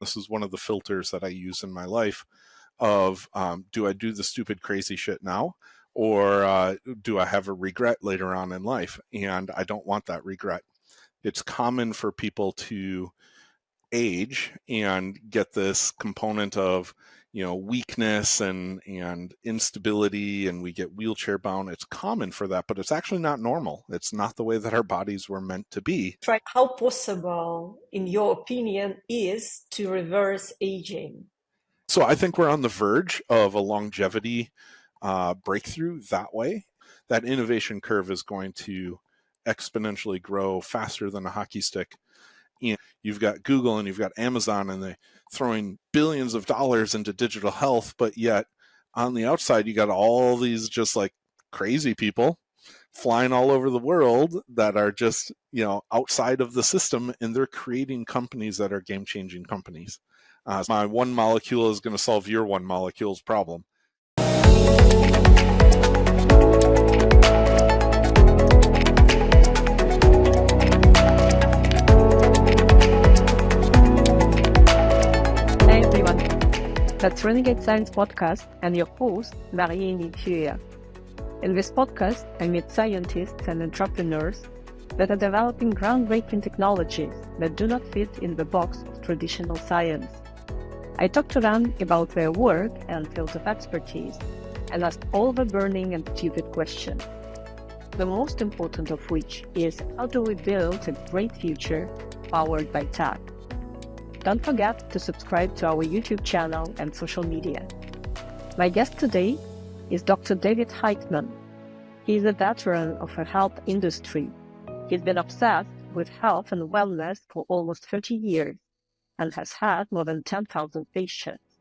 This is one of the filters that I use in my life of, do I do the stupid, crazy shit now? Or do I have a regret later on in life? And I don't want that regret. It's common for people to age and get this component of, weakness and instability, and we get wheelchair bound. It's common for that, but it's actually not normal. It's not the way that our bodies were meant to be. How possible, in your opinion, is to reverse aging? So I think we're on the verge of a longevity breakthrough that way. That innovation curve is going to exponentially grow faster than a hockey stick. And you've got Google and you've got Amazon, and they're throwing billions of dollars into digital health, but yet on the outside you got all these just like crazy people flying all over the world that are just, outside of the system, and they're creating companies that are game-changing companies. My one molecule is going to solve your one molecule's problem. That's Renegade Science Podcast and your host, Marie-Émile Fuya. In this podcast, I meet scientists and entrepreneurs that are developing groundbreaking technologies that do not fit in the box of traditional science. I talk to them about their work and fields of expertise and ask all the burning and stupid questions. The most important of which is, how do we build a great future powered by tech? Don't forget to subscribe to our YouTube channel and social media. My guest today is Dr. David Heitmann. He is a veteran of the health industry. He's been obsessed with health and wellness for almost 30 years and has had more than 10,000 patients.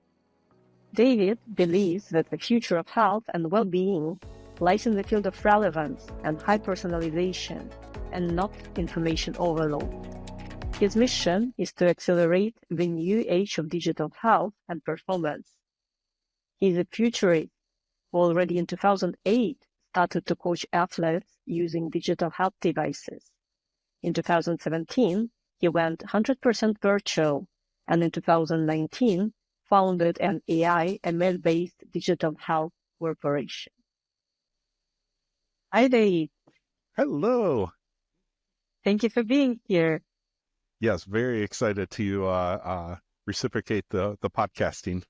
David believes that the future of health and well-being lies in the field of relevance and high personalization, and not information overload. His mission is to accelerate the new age of digital health and performance. He is a futurist who already in 2008 started to coach athletes using digital health devices. In 2017, he went 100% virtual, and in 2019, founded an AI ML-based digital health corporation. Hi, Dave. Hello. Thank you for being here. Yes, very excited to reciprocate the podcasting.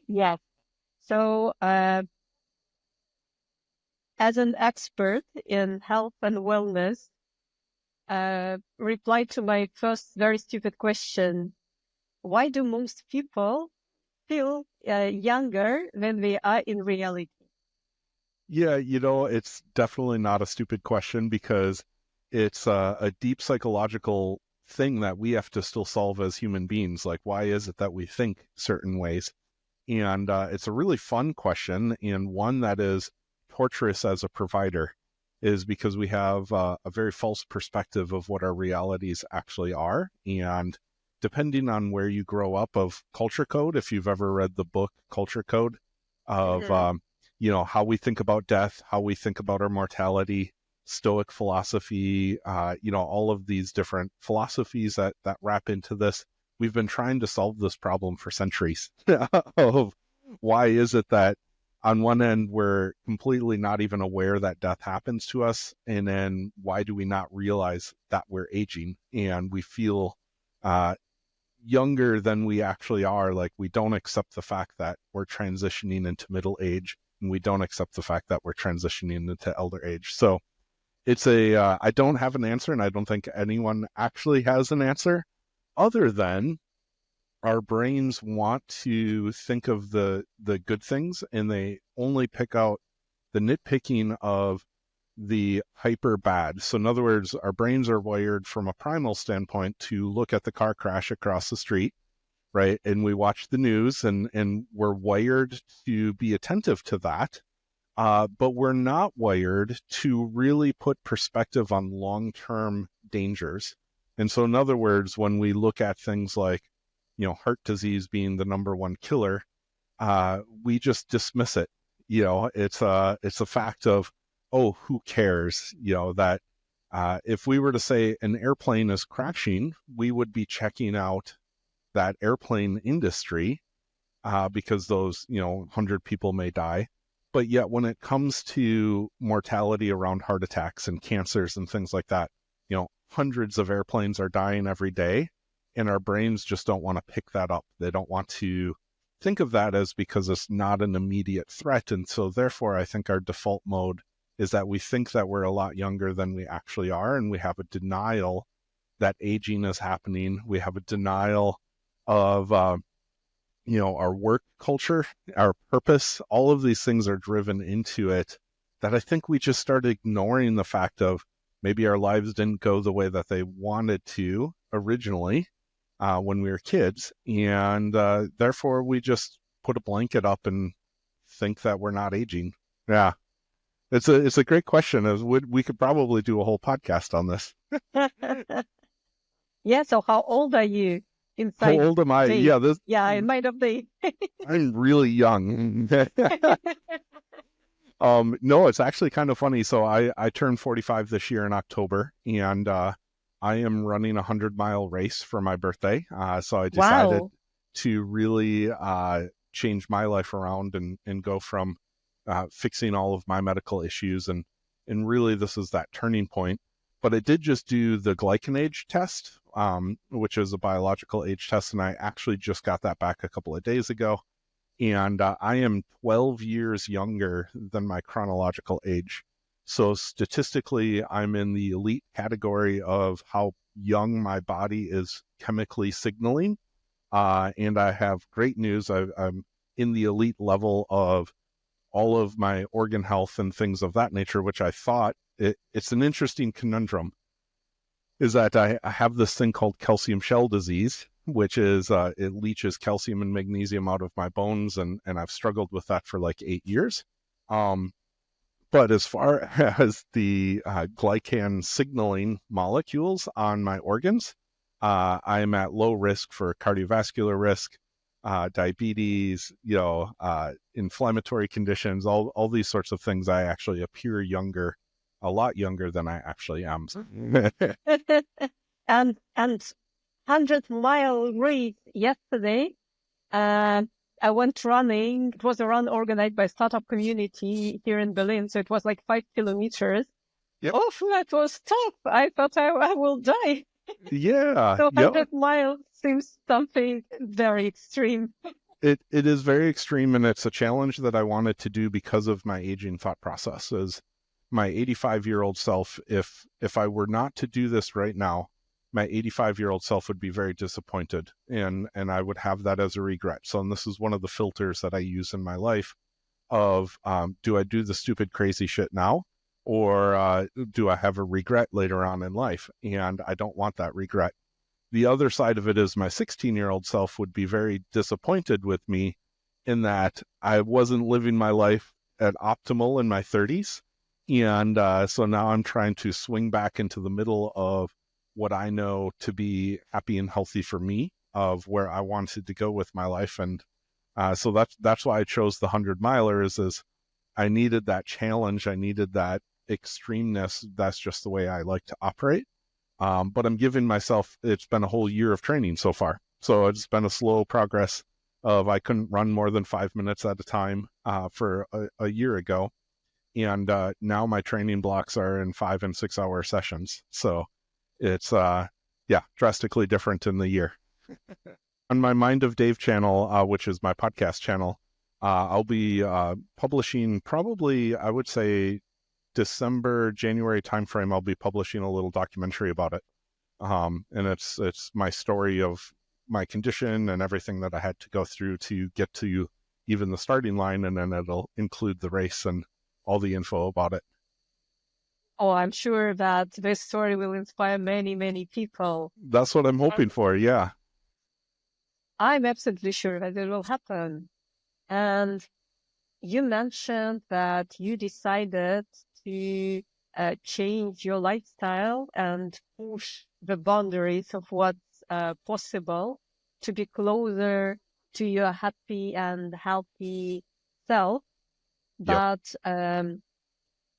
Yes. So, as an expert in health and wellness, reply to my first very stupid question: why do most people feel younger than they are in reality? Yeah, it's definitely not a stupid question, because it's a deep psychological thing that we have to still solve as human beings. Like, why is it that we think certain ways? And it's a really fun question, and one that is torturous as a provider, is because we have a very false perspective of what our realities actually are. And depending on where you grow up of culture code, if you've ever read the book Culture Code, of, how we think about death, how we think about our mortality, Stoic philosophy, all of these different philosophies that wrap into this. We've been trying to solve this problem for centuries of why is it that on one end we're completely not even aware that death happens to us, and then why do we not realize that we're aging and we feel younger than we actually are? Like, we don't accept the fact that we're transitioning into middle age, and we don't accept the fact that we're transitioning into elder age. So it's I don't have an answer, and I don't think anyone actually has an answer, other than our brains want to think of the good things, and they only pick out the nitpicking of the hyper bad. So in other words, our brains are wired from a primal standpoint to look at the car crash across the street, right? And we watch the news, and we're wired to be attentive to that. But we're not wired to really put perspective on long-term dangers. And so in other words, when we look at things like, heart disease being the number one killer, we just dismiss it. It's a fact of, oh, who cares? That If we were to say an airplane is crashing, we would be checking out that airplane industry because those, 100 people may die. But yet when it comes to mortality around heart attacks and cancers and things like that, hundreds of airplanes are dying every day, and our brains just don't want to pick that up. They don't want to think of that as because it's not an immediate threat. And so therefore, I think our default mode is that we think that we're a lot younger than we actually are, and we have a denial that aging is happening. We have a denial of, our work culture, our purpose. All of these things are driven into it that I think we just started ignoring the fact of maybe our lives didn't go the way that they wanted to originally when we were kids. And therefore, we just put a blanket up and think that we're not aging. Yeah. It's a great question. We could probably do a whole podcast on this. Yeah. So how old are you? How old am I? Yeah, in mind of the. I'm really young. No, it's actually kind of funny. So I turned 45 this year in October, and I am running a 100-mile race for my birthday. So I decided to really change my life around and go from fixing all of my medical issues. And really, this is that turning point. But I did just do the glycan age test, which is a biological age test. And I actually just got that back a couple of days ago. And I am 12 years younger than my chronological age. So statistically, I'm in the elite category of how young my body is chemically signaling. And I have great news. I'm in the elite level of all of my organ health and things of that nature, which I thought it's an interesting conundrum, is that I have this thing called calcium shell disease, which is it leaches calcium and magnesium out of my bones, and I've struggled with that for like 8 years. But as far as the glycan signaling molecules on my organs, I'm at low risk for cardiovascular risk, diabetes, inflammatory conditions, all these sorts of things. I actually appear younger, a lot younger than I actually am. and 100-mile race yesterday. I went running. It was a run organized by startup community here in Berlin. So it was like 5 kilometers. Yep. Oh, that was tough. I thought I will die. Yeah. So 100 miles seems something very extreme. It is very extreme, and it's a challenge that I wanted to do because of my aging thought process. As my 85-year-old self, if I were not to do this right now, my 85-year-old self would be very disappointed, and I would have that as a regret. So, and this is one of the filters that I use in my life of, do I do the stupid, crazy shit now, or do I have a regret later on in life? And I don't want that regret. The other side of it is my 16-year-old self would be very disappointed with me in that I wasn't living my life at optimal in my 30s. And so now I'm trying to swing back into the middle of what I know to be happy and healthy for me, of where I wanted to go with my life. And so that's why I chose the 100-miler is I needed that challenge. I needed that extremeness. That's just the way I like to operate. But I'm giving myself, it's been a whole year of training so far. So it's been a slow progress of I couldn't run more than 5 minutes at a time for a year ago. And now my training blocks are in 5 and 6 hour sessions. So it's, drastically different in the year. On my Mind of Dave channel, which is my podcast channel, I'll be publishing probably, I would say, December, January timeframe. I'll be publishing a little documentary about it. And it's my story of my condition and everything that I had to go through to get to even the starting line. And then it'll include the race and all the info about it. Oh, I'm sure that this story will inspire many, many people. That's what I'm hoping for. Yeah. I'm absolutely sure that it will happen. And you mentioned that you decided to change your lifestyle and push the boundaries of what's possible to be closer to your happy and healthy self. But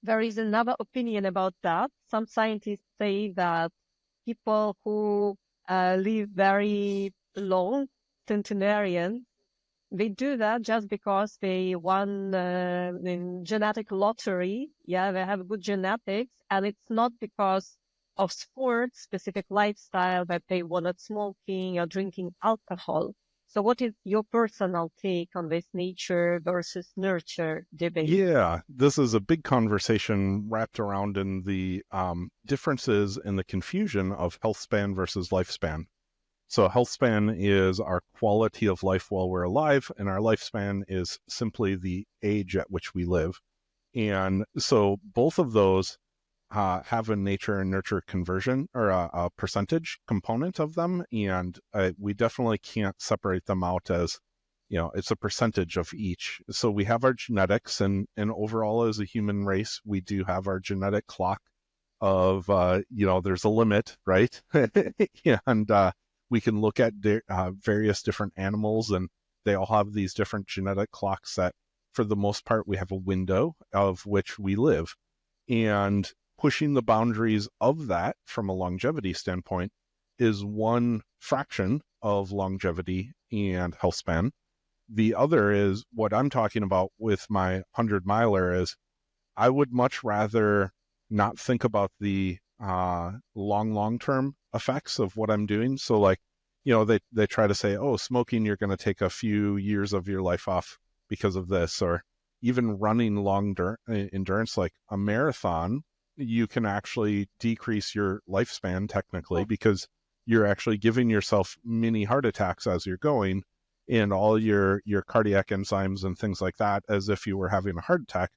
there is another opinion about that. Some scientists say that people who live very long, centenarians, they do that just because they won in genetic lottery. Yeah, they have good genetics, and it's not because of sport, specific lifestyle that they were not smoking or drinking alcohol. So what is your personal take on this nature versus nurture debate? Yeah, this is a big conversation wrapped around in the differences in the confusion of health span versus lifespan. So health span is our quality of life while we're alive, and our lifespan is simply the age at which we live. And so both of those have a nature and nurture conversion, or a percentage component of them, and we definitely can't separate them out as, it's a percentage of each. So we have our genetics, and overall as a human race, we do have our genetic clock of, there's a limit, right? And we can look at various different animals, and they all have these different genetic clocks that, for the most part, we have a window of which we live. And pushing the boundaries of that from a longevity standpoint is one fraction of longevity and health span. The other is what I'm talking about with my 100-miler is I would much rather not think about the long-term effects of what I'm doing. So like, they try to say, oh, smoking, you're going to take a few years of your life off because of this, or even running long endurance, like a marathon, you can actually decrease your lifespan technically because you're actually giving yourself mini heart attacks as you're going, and all your cardiac enzymes and things like that, as if you were having a heart attack.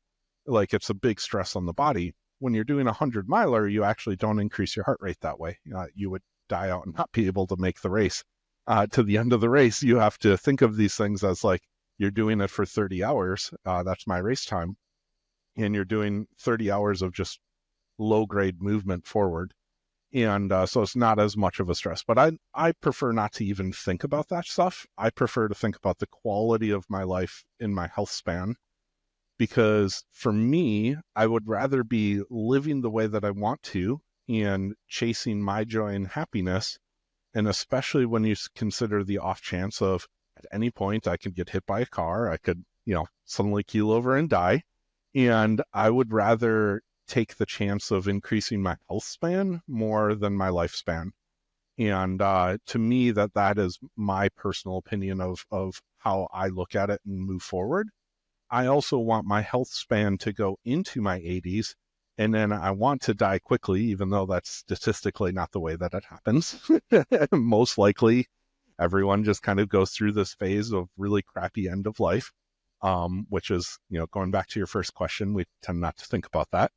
Like, it's a big stress on the body. When you're doing 100-miler, you actually don't increase your heart rate that way. You would die out and not be able to make the race. To the end of the race, you have to think of these things as like, you're doing it for 30 hours. That's my race time. And you're doing 30 hours of just low-grade movement forward. And so it's not as much of a stress. But I prefer not to even think about that stuff. I prefer to think about the quality of my life in my health span. Because for me, I would rather be living the way that I want to and chasing my joy and happiness. And especially when you consider the off chance of, at any point, I could get hit by a car, I could, suddenly keel over and die. And I would rather take the chance of increasing my health span more than my lifespan. And to me, that is my personal opinion of how I look at it and move forward. I also want my health span to go into my 80s, and then I want to die quickly, even though that's statistically not the way that it happens. Most likely, everyone just kind of goes through this phase of really crappy end of life, which is, going back to your first question, we tend not to think about that.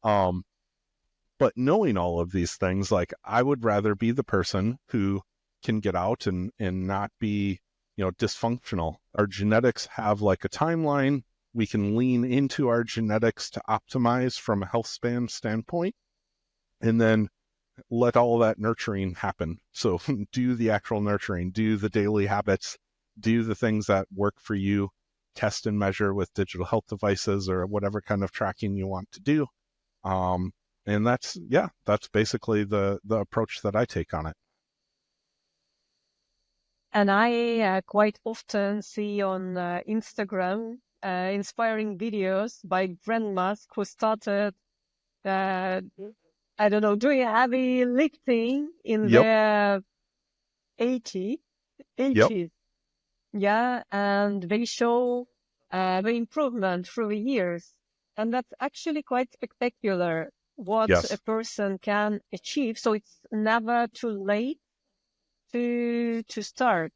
But knowing all of these things, like, I would rather be the person who can get out and not be, dysfunctional. Our genetics have like a timeline. We can lean into our genetics to optimize from a health span standpoint, and then let all that nurturing happen. So do the actual nurturing, do the daily habits, do the things that work for you, test and measure with digital health devices or whatever kind of tracking you want to do. And that's basically the approach that I take on it. And I quite often see on Instagram inspiring videos by grandmas who started, doing heavy lifting in their 80s. Yep. Yeah, and they show the improvement through the years. And that's actually quite spectacular what a person can achieve. So it's never too late to start.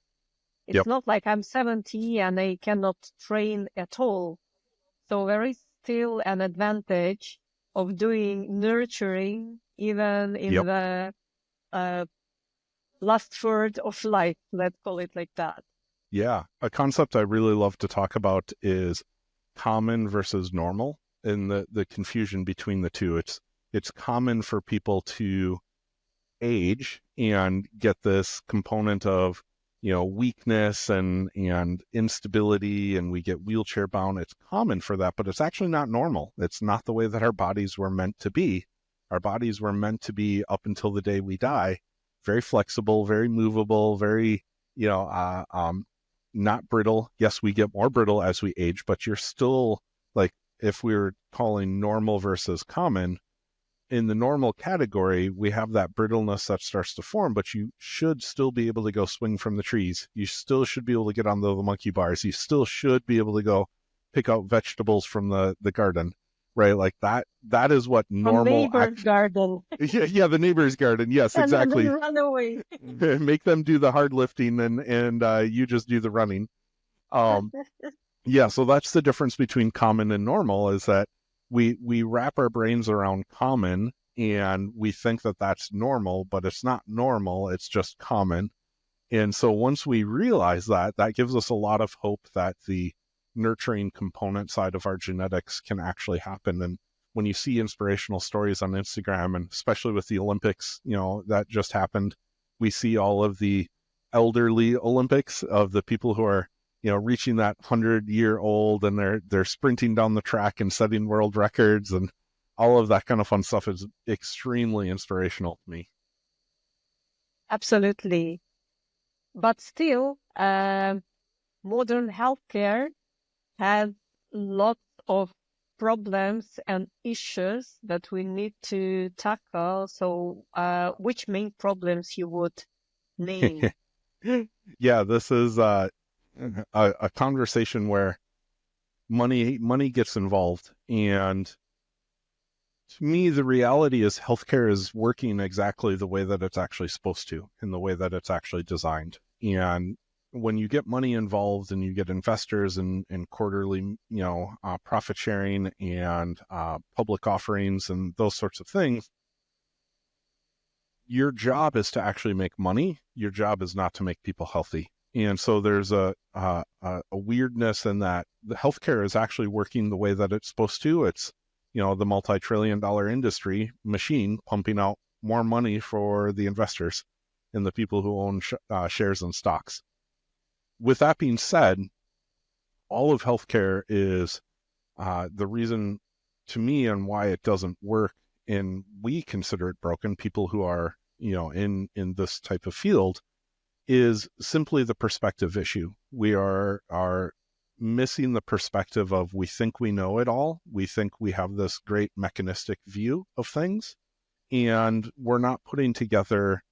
It's not like I'm 70 and I cannot train at all. So there is still an advantage of doing nurturing even in the last third of life, let's call it like that. Yeah. A concept I really love to talk about is common versus normal, and the confusion between the two. It's common for people to age and get this component of, weakness and instability, and we get wheelchair bound. It's common for that, but it's actually not normal. It's not the way that our bodies were meant to be. Our bodies were meant to be, up until the day we die, very flexible, very movable, very, not brittle. Yes, we get more brittle as we age, but you're still, like, if we were calling normal versus common, in the normal category, we have that brittleness that starts to form, but you should still be able to go swing from the trees. You still should be able to get on the monkey bars. You still should be able to go pick out vegetables from the garden, right? Like that is what normal... From neighbor's garden. Yeah, the neighbor's garden. Yes, exactly. And then run away. Make them do the hard lifting, and you just do the running. Yeah, so that's the difference between common and normal, is that we wrap our brains around common and we think that that's normal, but it's not normal, it's just common. And so once we realize that, that gives us a lot of hope that the nurturing component side of our genetics can actually happen. And when you see inspirational stories on Instagram, and especially with the Olympics, that just happened, we see all of the elderly Olympics of the people who are reaching that 100-year-old, and they're sprinting down the track and setting world records, and all of that kind of fun stuff is extremely inspirational to me. Absolutely. But still, modern healthcare has lots of problems and issues that we need to tackle. So which main problems you would name? Yeah, this is a conversation where money gets involved. And to me, the reality is healthcare is working exactly the way that it's actually supposed to, in the way that it's actually designed. And when you get money involved and you get investors and quarterly, profit sharing and public offerings and those sorts of things, your job is to actually make money. Your job is not to make people healthy. And so there's a weirdness in that the healthcare is actually working the way that it's supposed to. It's, the multi-trillion-dollar industry machine pumping out more money for the investors and the people who own shares and stocks. With that being said, all of healthcare is the reason, to me, and why it doesn't work, and we consider it broken, people who are, in this type of field, is simply the perspective issue. We are missing the perspective of, we think we know it all. We think we have this great mechanistic view of things, and we're not putting together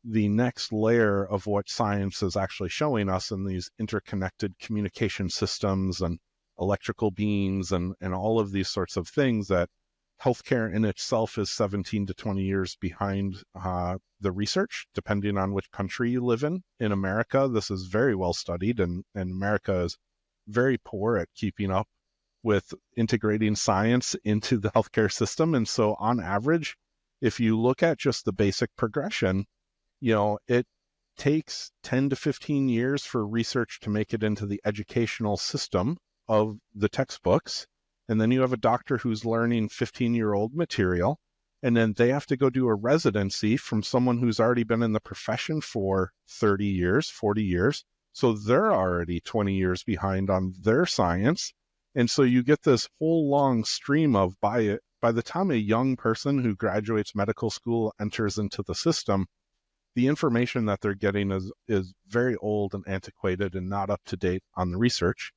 the next layer of what science is actually showing us in these interconnected communication systems and electrical beams and all of these sorts of things, that healthcare in itself is 17 to 20 years behind the research, depending on which country you live in. In America, this is very well studied, and America is very poor at keeping up with integrating science into the healthcare system. And so on average, if you look at just the basic progression, it takes 10 to 15 years for research to make it into the educational system of the textbooks. And then you have a doctor who's learning 15-year-old material, and then they have to go do a residency from someone who's already been in the profession for 30 years, 40 years. So they're already 20 years behind on their science. And so you get this whole long stream of, by the time a young person who graduates medical school enters into the system, the information that they're getting is very old and antiquated and not up to date on the research.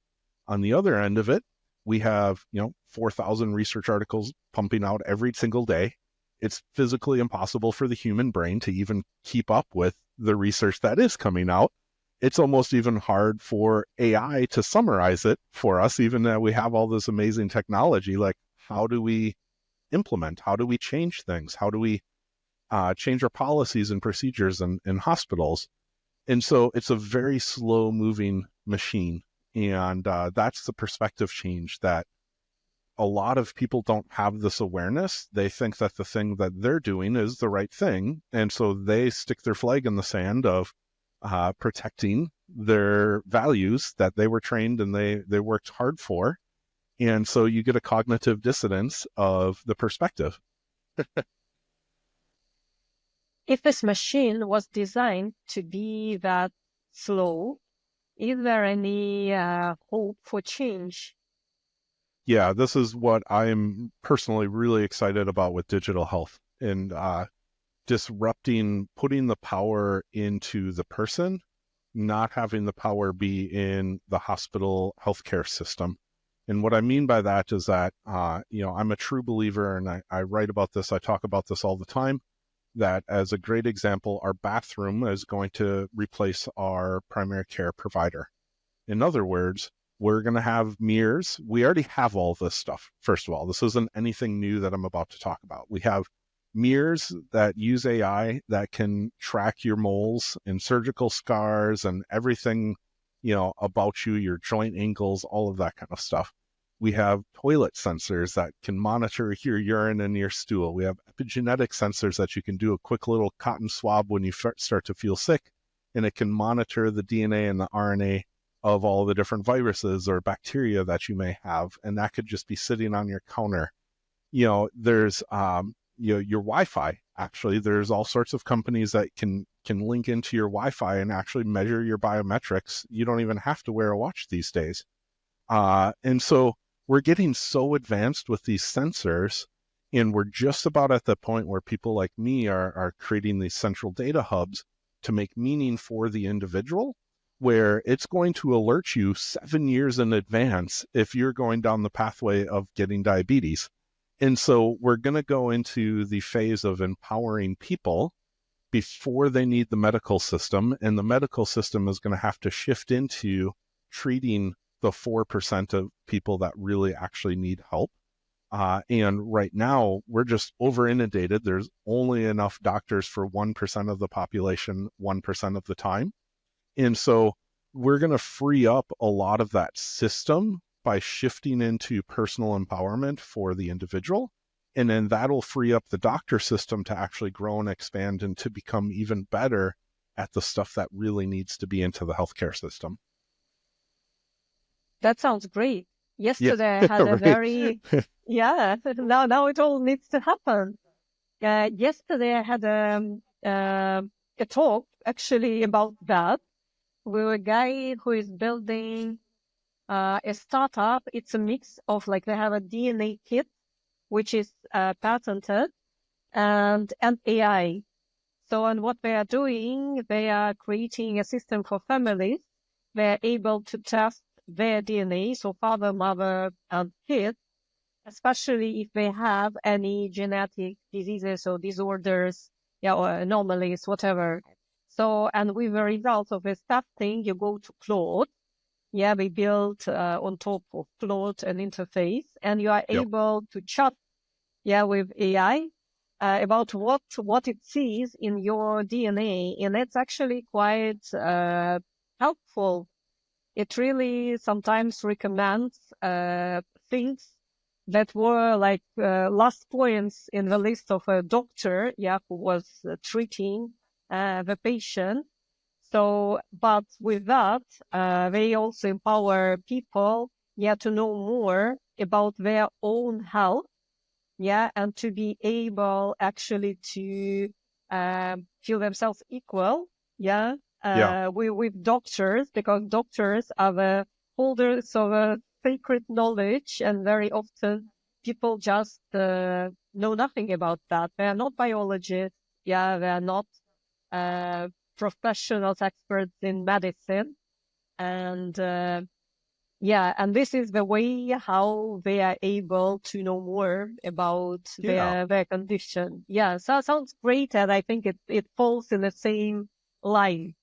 On the other end of it, we have, 4,000 research articles pumping out every single day. It's physically impossible for the human brain to even keep up with the research that is coming out. It's almost even hard for AI to summarize it for us, even though we have all this amazing technology. Like, how do we implement? How do we change things? How do we change our policies and procedures in hospitals? And so it's a very slow moving machine. And that's the perspective change, that a lot of people don't have this awareness. They think that the thing that they're doing is the right thing. And so they stick their flag in the sand of protecting their values that they were trained and they worked hard for. And so you get a cognitive dissonance of the perspective. If this machine was designed to be that slow. Is there any hope for change? Yeah, this is what I'm personally really excited about with digital health and disrupting, putting the power into the person, not having the power be in the hospital healthcare system. And what I mean by that is that, I'm a true believer, and I write about this, I talk about this all the time, that as a great example, our bathroom is going to replace our primary care provider. In other words, we're going to have mirrors. We already have all this stuff. First of all, this isn't anything new that I'm about to talk about. We have mirrors that use AI that can track your moles and surgical scars and everything, about you, your joint angles, all of that kind of stuff. We have toilet sensors that can monitor your urine and your stool. We have epigenetic sensors that you can do a quick little cotton swab when you start to feel sick, and it can monitor the DNA and the RNA of all the different viruses or bacteria that you may have, and that could just be sitting on your counter. There's your Wi-Fi. Actually, there's all sorts of companies that can link into your Wi-Fi and actually measure your biometrics. You don't even have to wear a watch these days. And so we're getting so advanced with these sensors, and we're just about at the point where people like me are creating these central data hubs to make meaning for the individual, where it's going to alert you 7 years in advance if you're going down the pathway of getting diabetes. And so we're going to go into the phase of empowering people before they need the medical system. And the medical system is going to have to shift into treating the 4% of people that really actually need help. And right now, we're just over inundated. There's only enough doctors for 1% of the population, 1% of the time. And so we're going to free up a lot of that system by shifting into personal empowerment for the individual. And then that'll free up the doctor system to actually grow and expand and to become even better at the stuff that really needs to be into the healthcare system. That sounds great. Yesterday Yeah, I had a right. very, now it all needs to happen. Yesterday I had a talk actually about that with a guy who is building a startup. It's a mix of they have a DNA kit, which is patented, and AI. So, and what they are doing, they are creating a system for families. They're able to test their DNA, so father, mother, and kids, especially if they have any genetic diseases or disorders, or anomalies, whatever. So, and with the results of this testing, you go to Claude. We built on top of Claude an interface, and you are able to chat, with AI about what it sees in your DNA, and it's actually quite helpful. It really sometimes recommends things that were last points in the list of a doctor, who was treating the patient. So, but with that, they also empower people, to know more about their own health, and to be able actually to feel themselves equal, with doctors, because doctors are the holders of a sacred knowledge, and very often people just know nothing about that. They are not biologists, they are not professionals, experts in medicine, and and this is the way how they are able to know more about their condition. So that sounds great, and I think it falls in the same line.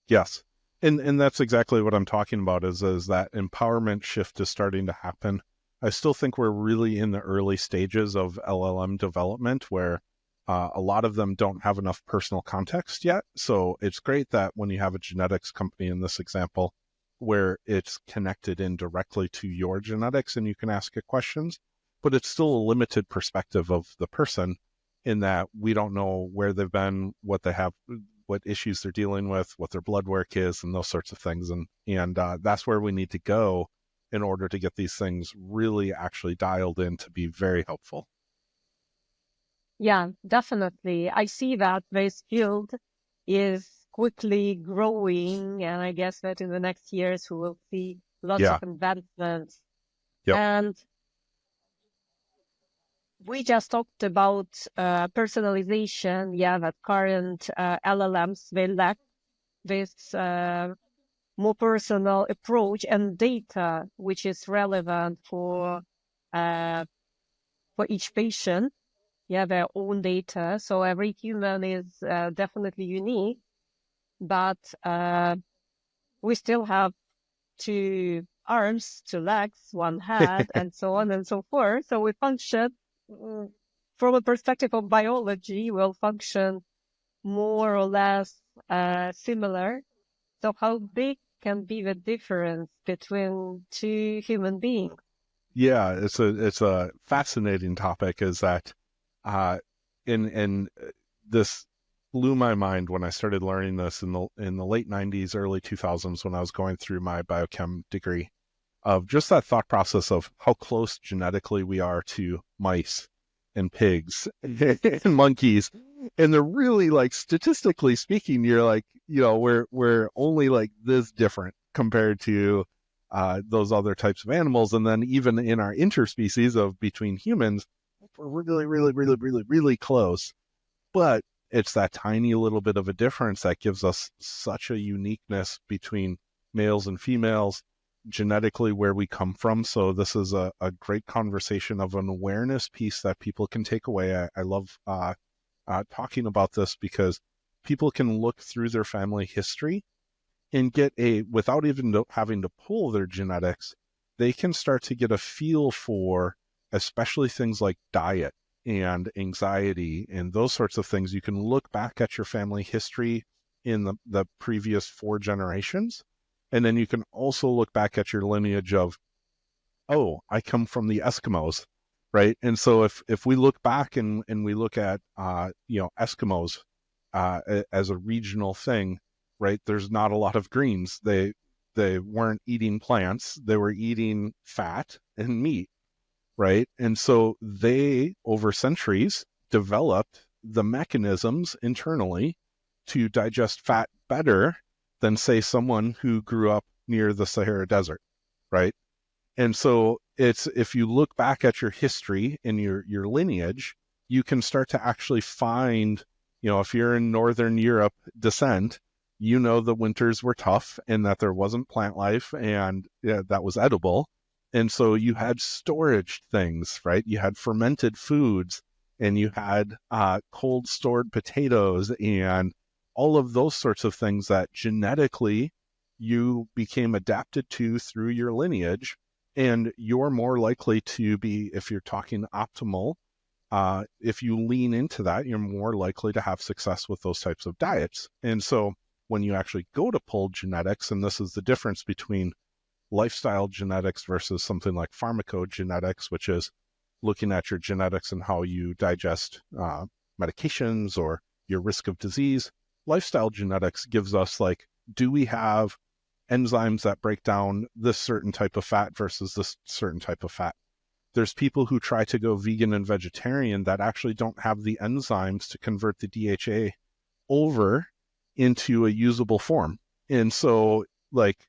Yes. And that's exactly what I'm talking about is that empowerment shift is starting to happen. I still think we're really in the early stages of LLM development where a lot of them don't have enough personal context yet. So it's great that when you have a genetics company in this example, where it's connected in directly to your genetics and you can ask it questions, but it's still a limited perspective of the person in that we don't know where they've been, what they have, what issues they're dealing with, what their blood work is, and those sorts of things. And that's where we need to go in order to get these things really actually dialed in to be very helpful. Yeah, definitely. I see that this field is quickly growing, and I guess that in the next years we will see lots Yeah. of advancements. Yep. And we just talked about personalization. Yeah, that current LLMs, they lack this more personal approach and data, which is relevant for each patient. Yeah, their own data. So every human is definitely unique, but we still have 2 arms, 2 legs, 1 head, and so on and so forth. So we function, from a perspective of biology, will function more or less similar. So how big can be the difference between 2 human beings? Yeah, it's a fascinating topic. Is that in this blew my mind when I started learning this in the late 90s, early 2000s, when I was going through my biochem degree, of just that thought process of how close genetically we are to mice and pigs and monkeys. And they're really, like, statistically speaking, you're like, we're only like this different compared to those other types of animals. And then even in our interspecies of between humans, we're really, really, really, really, really close. But it's that tiny little bit of a difference that gives us such a uniqueness between males and females, genetically, where we come from. So this is a great conversation of an awareness piece that people can take away. I love talking about this because people can look through their family history and get without even having to pull their genetics, they can start to get a feel for especially things like diet and anxiety and those sorts of things. You can look back at your family history in the previous 4 generations. And then you can also look back at your lineage of, oh, I come from the Eskimos, right? And so if we look back and we look at, Eskimos as a regional thing, right? There's not a lot of greens. They weren't eating plants. They were eating fat and meat, right? And so they, over centuries, developed the mechanisms internally to digest fat better than, say, someone who grew up near the Sahara Desert, right? And so if you look back at your history and your lineage, you can start to actually find, if you're in Northern Europe descent, the winters were tough and that there wasn't plant life and that was edible. And so you had storage things, right? You had fermented foods and you had cold stored potatoes and all of those sorts of things that genetically you became adapted to through your lineage. And you're more likely to be, if you're talking optimal, if you lean into that, you're more likely to have success with those types of diets. And so when you actually go to pull genetics, and this is the difference between lifestyle genetics versus something like pharmacogenetics, which is looking at your genetics and how you digest medications or your risk of disease. Lifestyle genetics gives us, like, do we have enzymes that break down this certain type of fat versus this certain type of fat? There's people who try to go vegan and vegetarian that actually don't have the enzymes to convert the DHA over into a usable form. And so, like,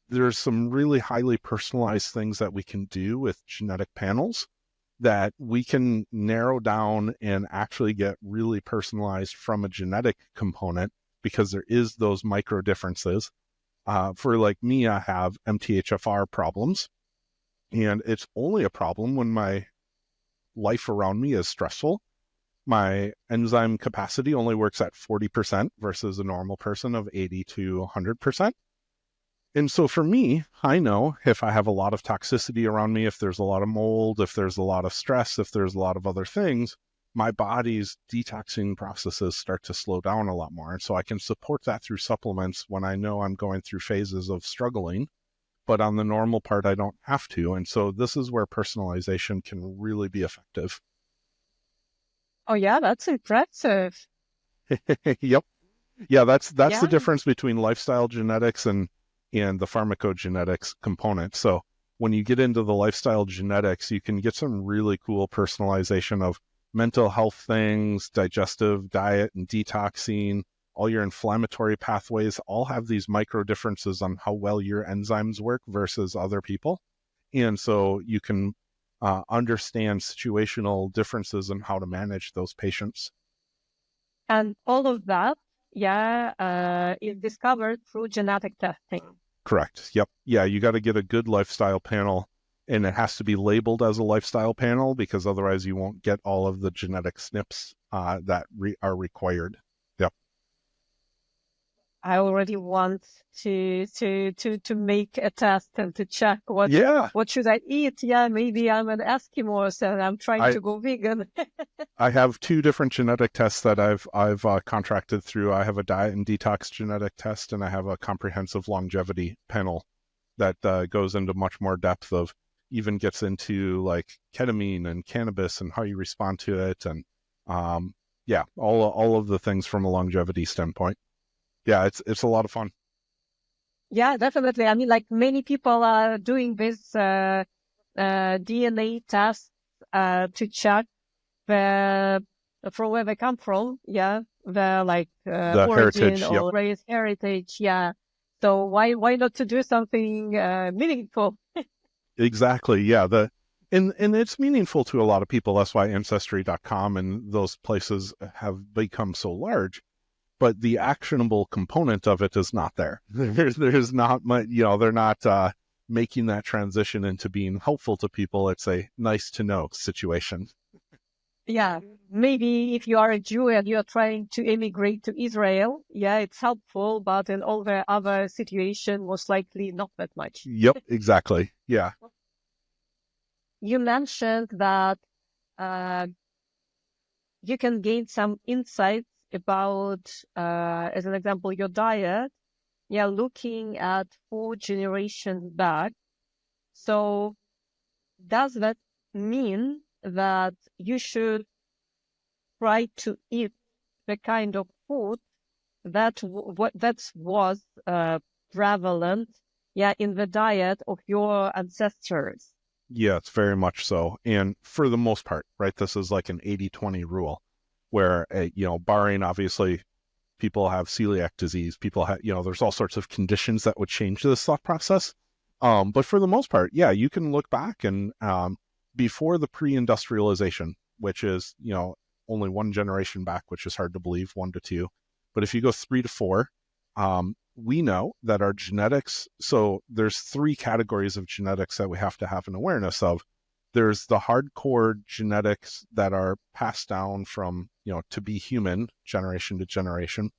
there's some really highly personalized things that we can do with genetic panels that we can narrow down and actually get really personalized from a genetic component, because there is those micro differences. For, like, me, I have MTHFR problems, and it's only a problem when my life around me is stressful. My enzyme capacity only works at 40% versus a normal person of 80 to 100%. And so for me, I know if I have a lot of toxicity around me, if there's a lot of mold, if there's a lot of stress, if there's a lot of other things, my body's detoxing processes start to slow down a lot more. And so I can support that through supplements when I know I'm going through phases of struggling. But on the normal part, I don't have to. And so this is where personalization can really be effective. Oh yeah, that's impressive. Yep. Yeah, that's Yeah. the difference between lifestyle genetics and the pharmacogenetics component. So when you get into the lifestyle genetics, you can get some really cool personalization of mental health things, digestive, diet and detoxing, all your inflammatory pathways all have these micro differences on how well your enzymes work versus other people. And so you can understand situational differences in how to manage those patients. And all of that, is discovered through genetic testing. Correct. Yep. Yeah, you got to get a good lifestyle panel, and it has to be labeled as a lifestyle panel because otherwise you won't get all of the genetic SNPs that are required. Yep. I already want to make a test and to check what should I eat. Yeah, maybe I'm an Eskimo, so I'm trying to go vegan. I have 2 different genetic tests that I've contracted through. I have a diet and detox genetic test, and I have a comprehensive longevity panel that goes into much more depth of, even gets into like ketamine and cannabis and how you respond to it, and all of the things from a longevity standpoint. Yeah, it's a lot of fun. Yeah, definitely. I mean, like many people are doing this DNA test to check from where they come from. Yeah, the origin heritage, or race heritage. Yeah. So why not to do something meaningful? Exactly. Yeah. And it's meaningful to a lot of people. That's why Ancestry.com and those places have become so large. But the actionable component of it is not there. There's not much, they're not making that transition into being helpful to people. It's a nice to know situation. Yeah, maybe if you are a Jew and you're trying to immigrate to Israel, it's helpful, but in all the other situations, most likely not that much. Yep, exactly. Yeah. You mentioned that you can gain some insights about, as an example, your diet, looking at 4 generations back. So does that mean that you should try to eat the kind of food that was prevalent in the diet of your ancestors? Yeah, it's very much so. And for the most part, right, this is like an 80-20 rule where, barring obviously people have celiac disease, people have, there's all sorts of conditions that would change this thought process. But for the most part, you can look back and before the pre-industrialization, which is, only 1 generation back, which is hard to believe, 1 to 2. But if you go 3 to 4, we know that our genetics, so there's 3 categories of genetics that we have to have an awareness of. There's the hardcore genetics that are passed down from, to be human, generation to generation.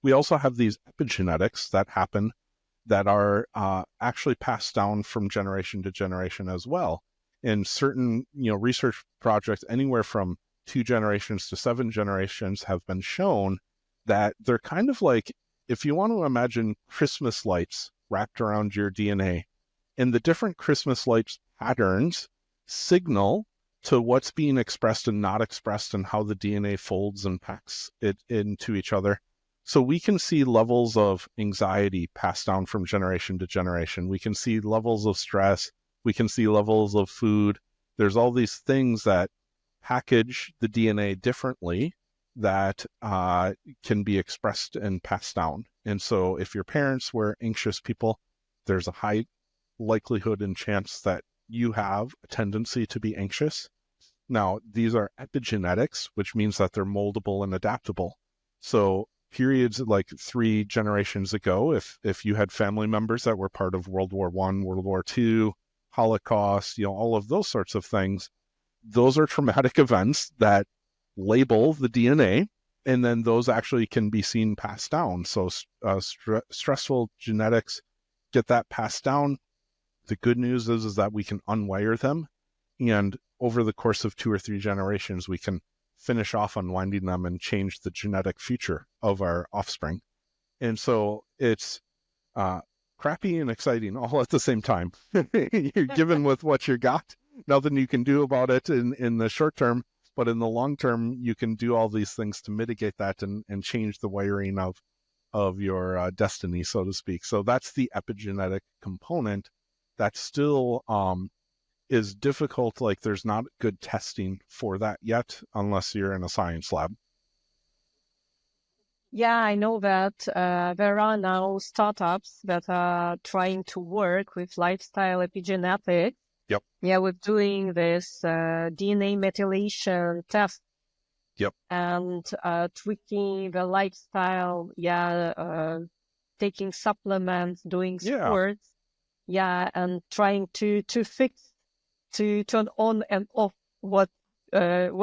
We also have these epigenetics that happen that are actually passed down from generation to generation as well. In certain, research projects, anywhere from 2 generations to 7 generations have been shown that they're kind of like, if you want to imagine Christmas lights wrapped around your DNA, and the different Christmas lights patterns signal to what's being expressed and not expressed and how the DNA folds and packs it into each other. So we can see levels of anxiety passed down from generation to generation. We can see levels of stress. We can see levels of food. There's all these things that package the DNA differently that can be expressed and passed down. And so if your parents were anxious people, there's a high likelihood and chance that you have a tendency to be anxious. Now, these are epigenetics, which means that they're moldable and adaptable. So periods like 3 generations ago, if you had family members that were part of World War I, World War II, Holocaust, all of those sorts of things, those are traumatic events that label the DNA, and then those actually can be seen passed down. So stressful genetics get that passed down. The good news is that we can unwire them, and over the course of 2 or 3 generations, we can finish off unwinding them and change the genetic future of our offspring. And so it's crappy and exciting all at the same time. You're given with what you got. Nothing you can do about it in the short term, but in the long term, you can do all these things to mitigate that and change the wiring of your destiny, so to speak. So that's the epigenetic component that still is difficult. Like there's not good testing for that yet, unless you're in a science lab. Yeah, I know that there are now startups that are trying to work with lifestyle epigenetics. Yep. Yeah, with doing this DNA methylation test. Yep. And tweaking the lifestyle. Yeah, taking supplements, doing sports. Yeah, and trying to fix, to turn on and off what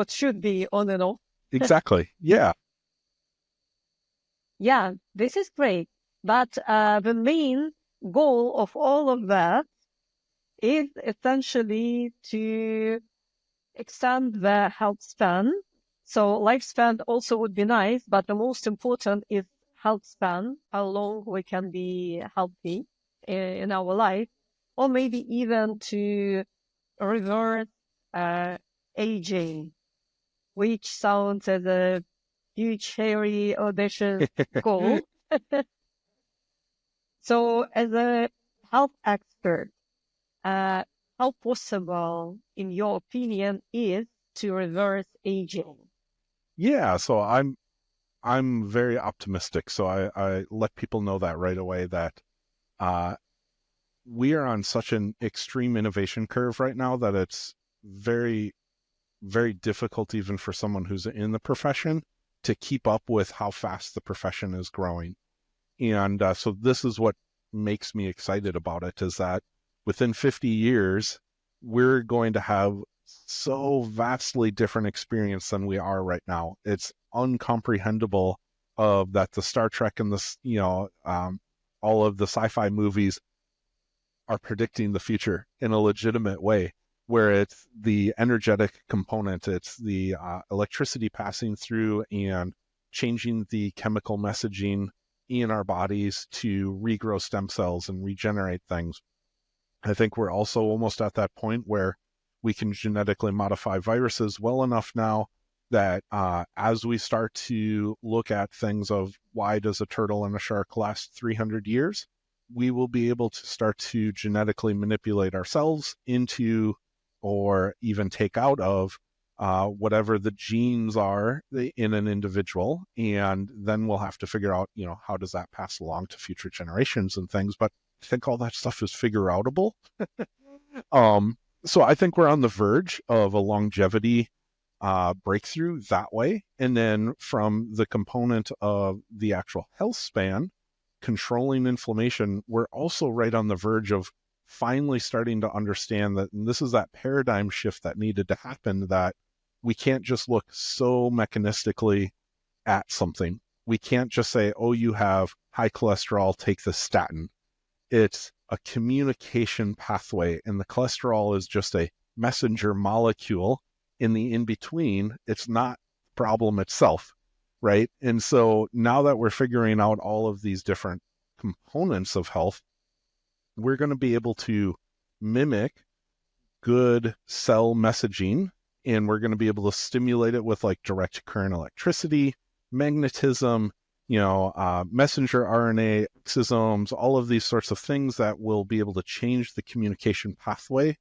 should be on and off. Exactly. Yeah. Yeah, this is great. But the main goal of all of that is essentially to extend the health span. So lifespan also would be nice, but the most important is health span, how long we can be healthy in our life, or maybe even to reverse aging, which sounds as a huge, hairy, audacious goal. So as a health expert, how possible, in your opinion, is to reverse aging? Yeah. So I'm very optimistic. So I let people know that right away that we are on such an extreme innovation curve right now that it's very, very difficult even for someone who's in the profession to keep up with how fast the profession is growing. And so this is what makes me excited about it, is that within 50 years, we're going to have so vastly different experience than we are right now. It's uncomprehendable that the Star Trek and all of the sci-fi movies are predicting the future in a legitimate way, where it's the energetic component, it's the electricity passing through and changing the chemical messaging in our bodies to regrow stem cells and regenerate things. I think we're also almost at that point where we can genetically modify viruses well enough now that as we start to look at things of why does a turtle and a shark last 300 years, we will be able to start to genetically manipulate ourselves into, or even take out of, whatever the genes are in an individual. And then we'll have to figure out, how does that pass along to future generations and things. But I think all that stuff is figure outable. So I think we're on the verge of a longevity breakthrough that way. And then from the component of the actual health span, controlling inflammation, we're also right on the verge of finally starting to understand that, and this is that paradigm shift that needed to happen, that we can't just look so mechanistically at something. We can't just say, oh, you have high cholesterol, take the statin. It's a communication pathway, and the cholesterol is just a messenger molecule in the in-between. It's not the problem itself, right? And so now that we're figuring out all of these different components of health, we're going to be able to mimic good cell messaging, and we're going to be able to stimulate it with like direct current electricity, magnetism, messenger RNA, exosomes, all of these sorts of things that will be able to change the communication pathway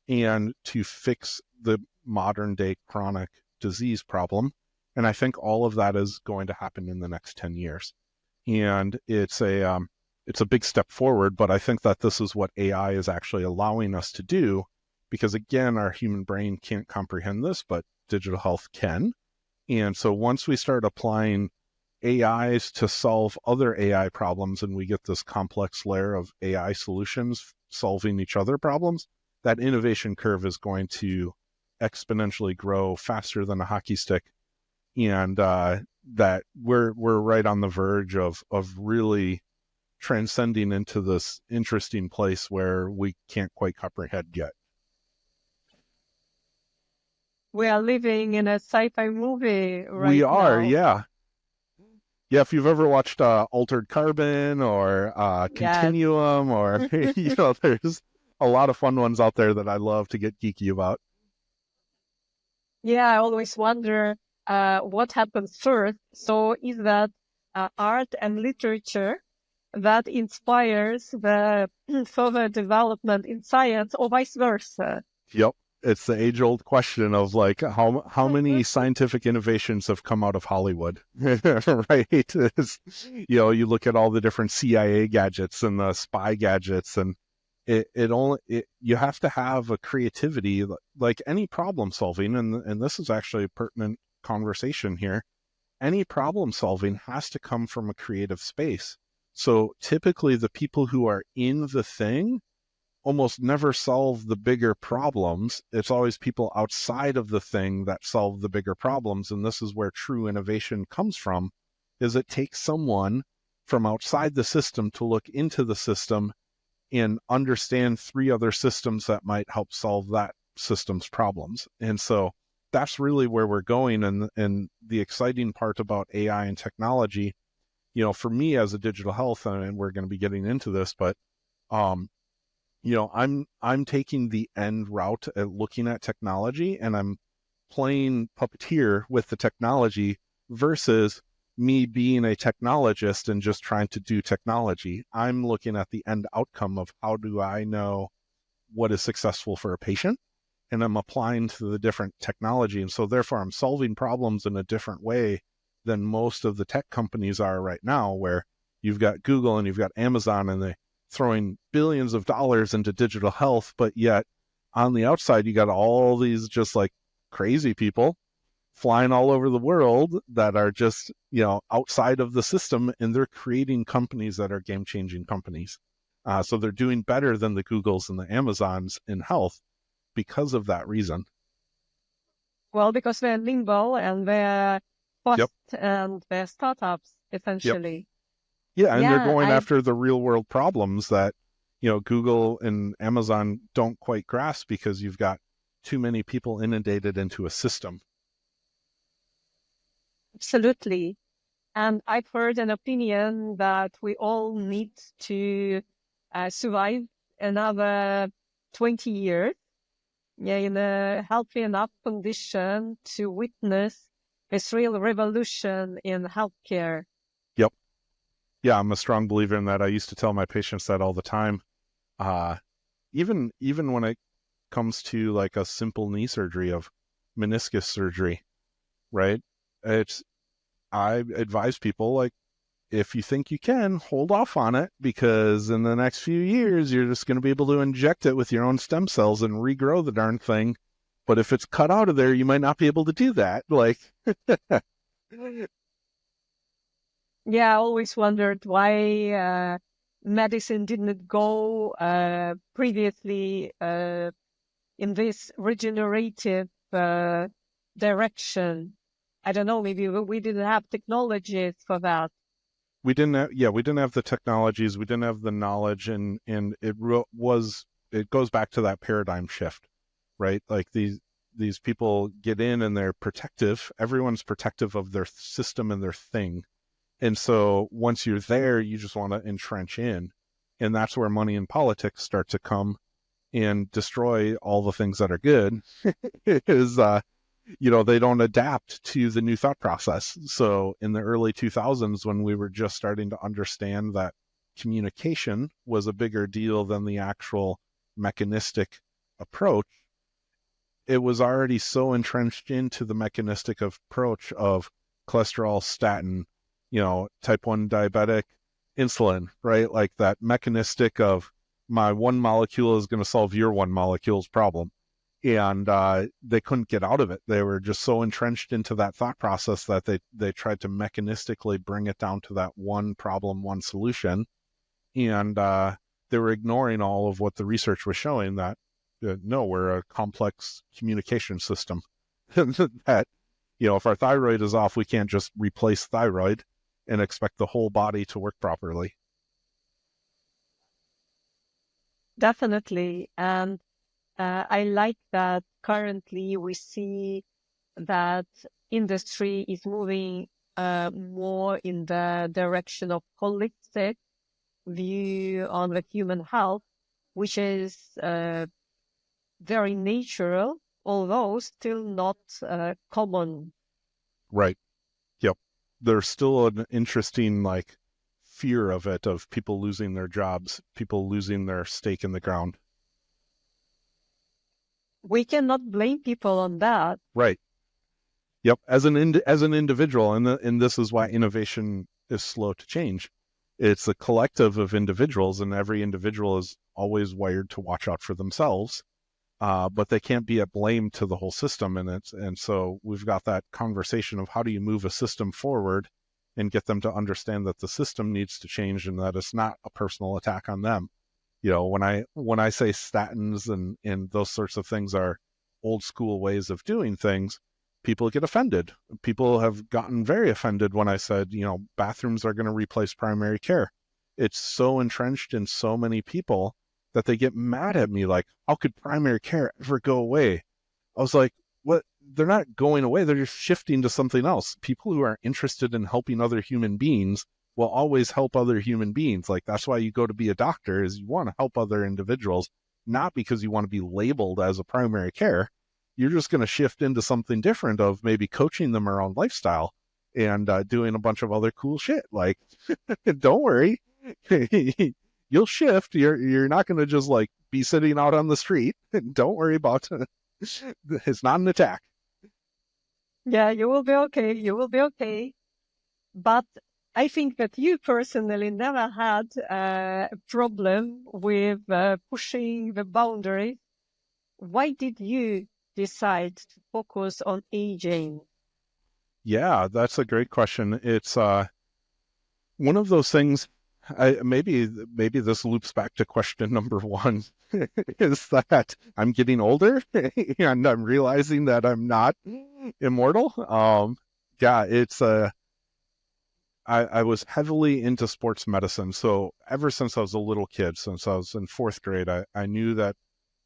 and to fix the modern day chronic disease problem. And I think all of that is going to happen in the next 10 years. And it's a big step forward, but I think that this is what AI is actually allowing us to do, because again, our human brain can't comprehend this, but digital health can. And so once we start applying AIs to solve other AI problems, and we get this complex layer of AI solutions solving each other problems, that innovation curve is going to exponentially grow faster than a hockey stick. And that we're right on the verge of really transcending into this interesting place where we can't quite comprehend yet. We are living in a sci-fi movie right now. We are, yeah. Yeah, if you've ever watched Altered Carbon or Continuum, or there's a lot of fun ones out there that I love to get geeky about. Yeah, I always wonder what happens first. So is that art and literature that inspires the further development in science, or vice versa? Yep, it's the age-old question of like how many scientific innovations have come out of Hollywood, right? You look at all the different CIA gadgets and the spy gadgets, and you have to have a creativity like any problem solving, and this is actually a pertinent conversation here. Any problem solving has to come from a creative space. So typically the people who are in the thing almost never solve the bigger problems. It's always people outside of the thing that solve the bigger problems. And this is where true innovation comes from, is it takes someone from outside the system to look into the system and understand 3 other systems that might help solve that system's problems. And so that's really where we're going. And the exciting part about AI and technology, for me as a digital health, and we're going to be getting into this, but I'm taking the end route at looking at technology, and I'm playing puppeteer with the technology versus me being a technologist and just trying to do technology. I'm looking at the end outcome of how do I know what is successful for a patient, and I'm applying to the different technology. And so therefore I'm solving problems in a different way than most of the tech companies are right now, where you've got Google and you've got Amazon, and they throwing billions of dollars into digital health, but yet on the outside you got all these just like crazy people flying all over the world that are just outside of the system, and they're creating companies that are game-changing companies. So they're doing better than the Googles and the Amazons in health because of that reason. Well, because they're nimble and they're fast. Yep. And they're startups essentially. Yep. Yeah, and they're going after the real world problems that, Google and Amazon don't quite grasp because you've got too many people inundated into a system. Absolutely. And I've heard an opinion that we all need to survive another 20 years in a healthy enough condition to witness this real revolution in healthcare. Yep. Yeah, I'm a strong believer in that. I used to tell my patients that all the time. Even when it comes to like a simple knee surgery of meniscus surgery, right? I advise people, like, if you think you can, hold off on it, because in the next few years, you're just going to be able to inject it with your own stem cells and regrow the darn thing. But if it's cut out of there, you might not be able to do that. Like, yeah, I always wondered why medicine didn't go previously in this regenerative direction. I don't know, maybe we didn't have technologies for that. We didn't have the technologies, we didn't have the knowledge, and it goes back to that paradigm shift, right? Like these people get in and they're protective. Everyone's protective of their system and their thing. And so once you're there, you just want to entrench in. And that's where money and politics start to come and destroy all the things that are good. Is they don't adapt to the new thought process. So in the early 2000s, when we were just starting to understand that communication was a bigger deal than the actual mechanistic approach, it was already so entrenched into the mechanistic approach of cholesterol, statin, type 1 diabetic, insulin, right? Like that mechanistic of my one molecule is going to solve your one molecule's problem. And they couldn't get out of it. They were just so entrenched into that thought process that they tried to mechanistically bring it down to that one problem, one solution. And they were ignoring all of what the research was showing, that no, we're a complex communication system. That, if our thyroid is off, we can't just replace thyroid and expect the whole body to work properly. Definitely. And I like that currently we see that industry is moving more in the direction of holistic view on the human health, which is very natural, although still not common. Right. Yep. There's still an interesting fear of it, of people losing their jobs, people losing their stake in the ground. we cannot blame people on that. Right. Yep. As an individual, and this is why innovation is slow to change. It's a collective of individuals, and every individual is always wired to watch out for themselves. But they can't be a blame to the whole system. And so we've got that conversation of how do you move a system forward and get them to understand that the system needs to change and that it's not a personal attack on them. You know, when I say statins and those sorts of things are old school ways of doing things, people get offended. People have gotten very offended when I said, you know, bathrooms are going to replace primary care. It's so entrenched in so many people that they get mad at me, like, how could primary care ever go away? I was like, what? They're not going away. They're just shifting to something else. People who are interested in helping other human beings will always help other human beings. Like, that's why you go to be a doctor, is you want to help other individuals, not because you want to be labeled as a primary care. You're just going to shift into something different of maybe coaching them around lifestyle and doing a bunch of other cool shit. Like, don't worry. You'll shift. You're not going to just like be sitting out on the street. Don't worry about it. It's not an attack. Yeah, you will be okay. You will be okay. But I think that you personally never had a problem with pushing the boundary. Why did you decide to focus on aging? Yeah, that's a great question. It's one of those things. Maybe this loops back to question number one, is that I'm getting older and I'm realizing that I'm not immortal. Yeah, it's I was heavily into sports medicine. So ever since I was a little kid, since I was in fourth grade, I knew that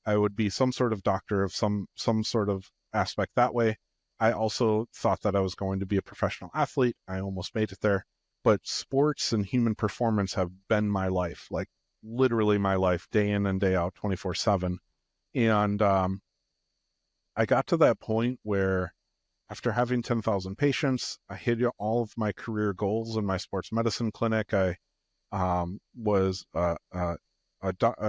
I would be some sort of doctor of some sort of aspect that way. I also thought that I was going to be a professional athlete. I almost made it there. But sports and human performance have been my life, like literally my life, day in and day out, 24/7. And I got to that point where after having 10,000 patients, I hit all of my career goals in my sports medicine clinic. I was a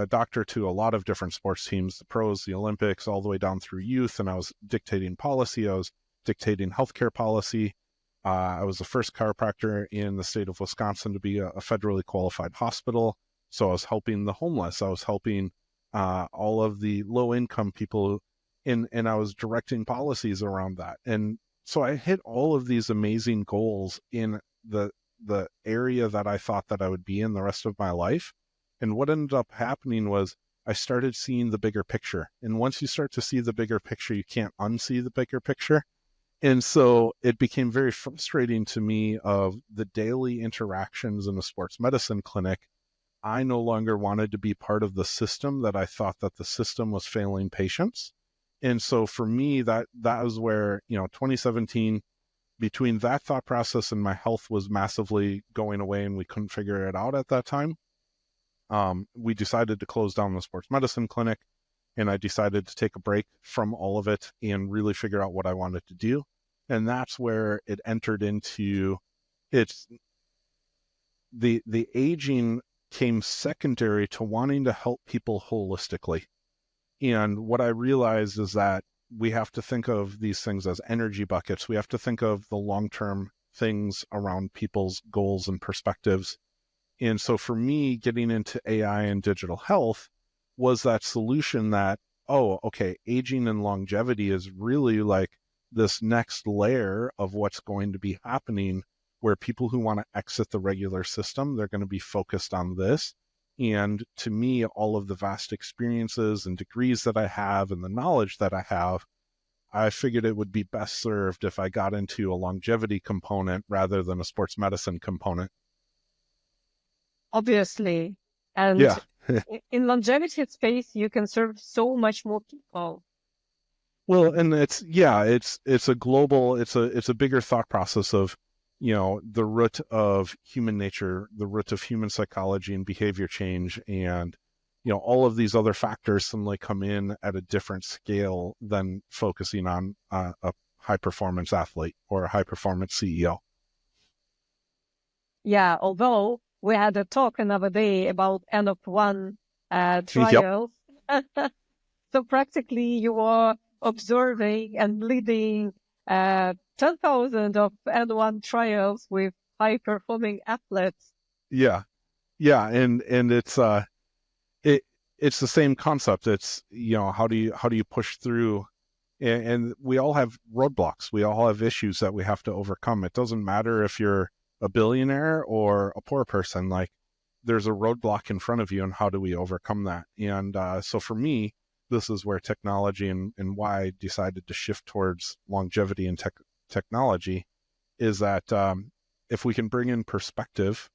doctor to a lot of different sports teams, the pros, the Olympics, all the way down through youth. And I was dictating policy. I was dictating healthcare policy. I was the first chiropractor in the state of Wisconsin to be a federally qualified hospital. So I was helping the homeless. I was helping all of the low-income people, and I was directing policies around that. And so I hit all of these amazing goals in the area that I thought that I would be in the rest of my life. And what ended up happening was I started seeing the bigger picture. And once you start to see the bigger picture, you can't unsee the bigger picture. And so it became very frustrating to me of the daily interactions in a sports medicine clinic. I no longer wanted to be part of the system that I thought that the system was failing patients. And so for me, that was where, 2017, between that thought process and my health was massively going away and we couldn't figure it out at that time. We decided to close down the sports medicine clinic. And I decided to take a break from all of it and really figure out what I wanted to do. And that's where it entered into the aging came secondary to wanting to help people holistically. And what I realized is that we have to think of these things as energy buckets. We have to think of the long-term things around people's goals and perspectives. And so for me, getting into AI and digital health was that solution that, oh, okay, aging and longevity is really like this next layer of what's going to be happening, where people who want to exit the regular system, they're going to be focused on this. And to me, all of the vast experiences and degrees that I have and the knowledge that I have, I figured it would be best served if I got into a longevity component rather than a sports medicine component. Obviously. And yeah. in longevity space, you can serve so much more people. Well, and it's a global, it's a bigger thought process of, the root of human nature, the root of human psychology and behavior change. And, all of these other factors suddenly come in at a different scale than focusing on a high performance athlete or a high performance CEO. Yeah, although we had a talk another day about N of one trials. Yep. So practically you are observing and leading 10,000 of N1 trials with high-performing athletes. Yeah. And it's the same concept. It's, how do you push through? And we all have roadblocks. We all have issues that we have to overcome. It doesn't matter if you're a billionaire or a poor person. Like, there's a roadblock in front of you, and how do we overcome that? And so for me, this is where technology and why I decided to shift towards longevity and technology is that if we can bring in perspective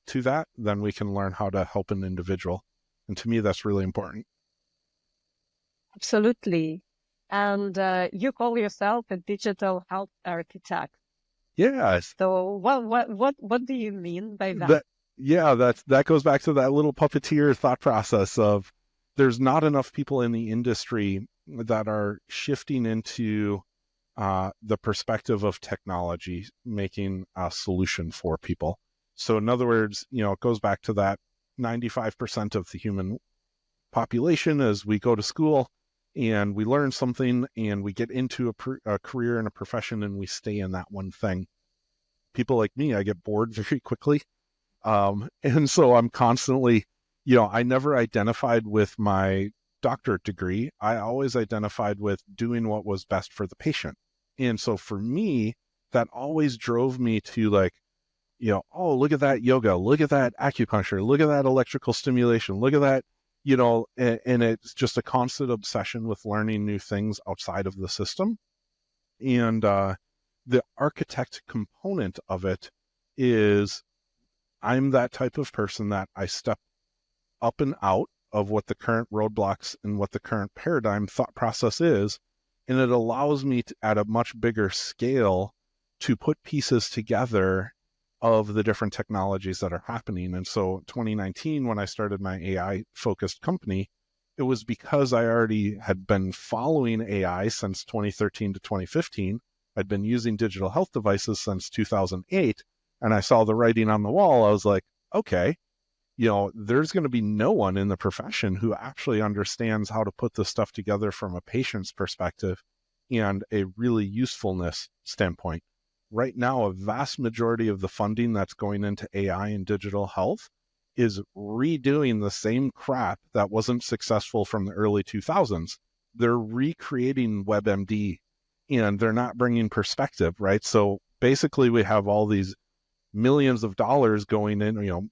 to that, then we can learn how to help an individual. And to me, that's really important. Absolutely. And you call yourself a digital health architect. Yeah. So what do you mean by that? That goes back to that little puppeteer thought process of there's not enough people in the industry that are shifting into the perspective of technology, making a solution for people. So in other words, it goes back to that 95% of the human population as we go to school and we learn something and we get into a career and a profession and we stay in that one thing. People like me, I get bored very quickly. And so I'm constantly, I never identified with my doctorate degree. I always identified with doing what was best for the patient. And so for me, that always drove me to like, oh, look at that yoga, look at that acupuncture, look at that electrical stimulation, look at that, and it's just a constant obsession with learning new things outside of the system. And the architect component of it is I'm that type of person that I step up and out of what the current roadblocks and what the current paradigm thought process is. And it allows me to, at a much bigger scale, to put pieces together of the different technologies that are happening. And so 2019, when I started my AI focused company, it was because I already had been following AI since 2013 to 2015. I'd been using digital health devices since 2008. And I saw the writing on the wall. I was like, okay, there's going to be no one in the profession who actually understands how to put this stuff together from a patient's perspective and a really usefulness standpoint. Right now, a vast majority of the funding that's going into AI and digital health is redoing the same crap that wasn't successful from the early 2000s. They're recreating WebMD and they're not bringing perspective, right? So basically we have all these millions of dollars going in,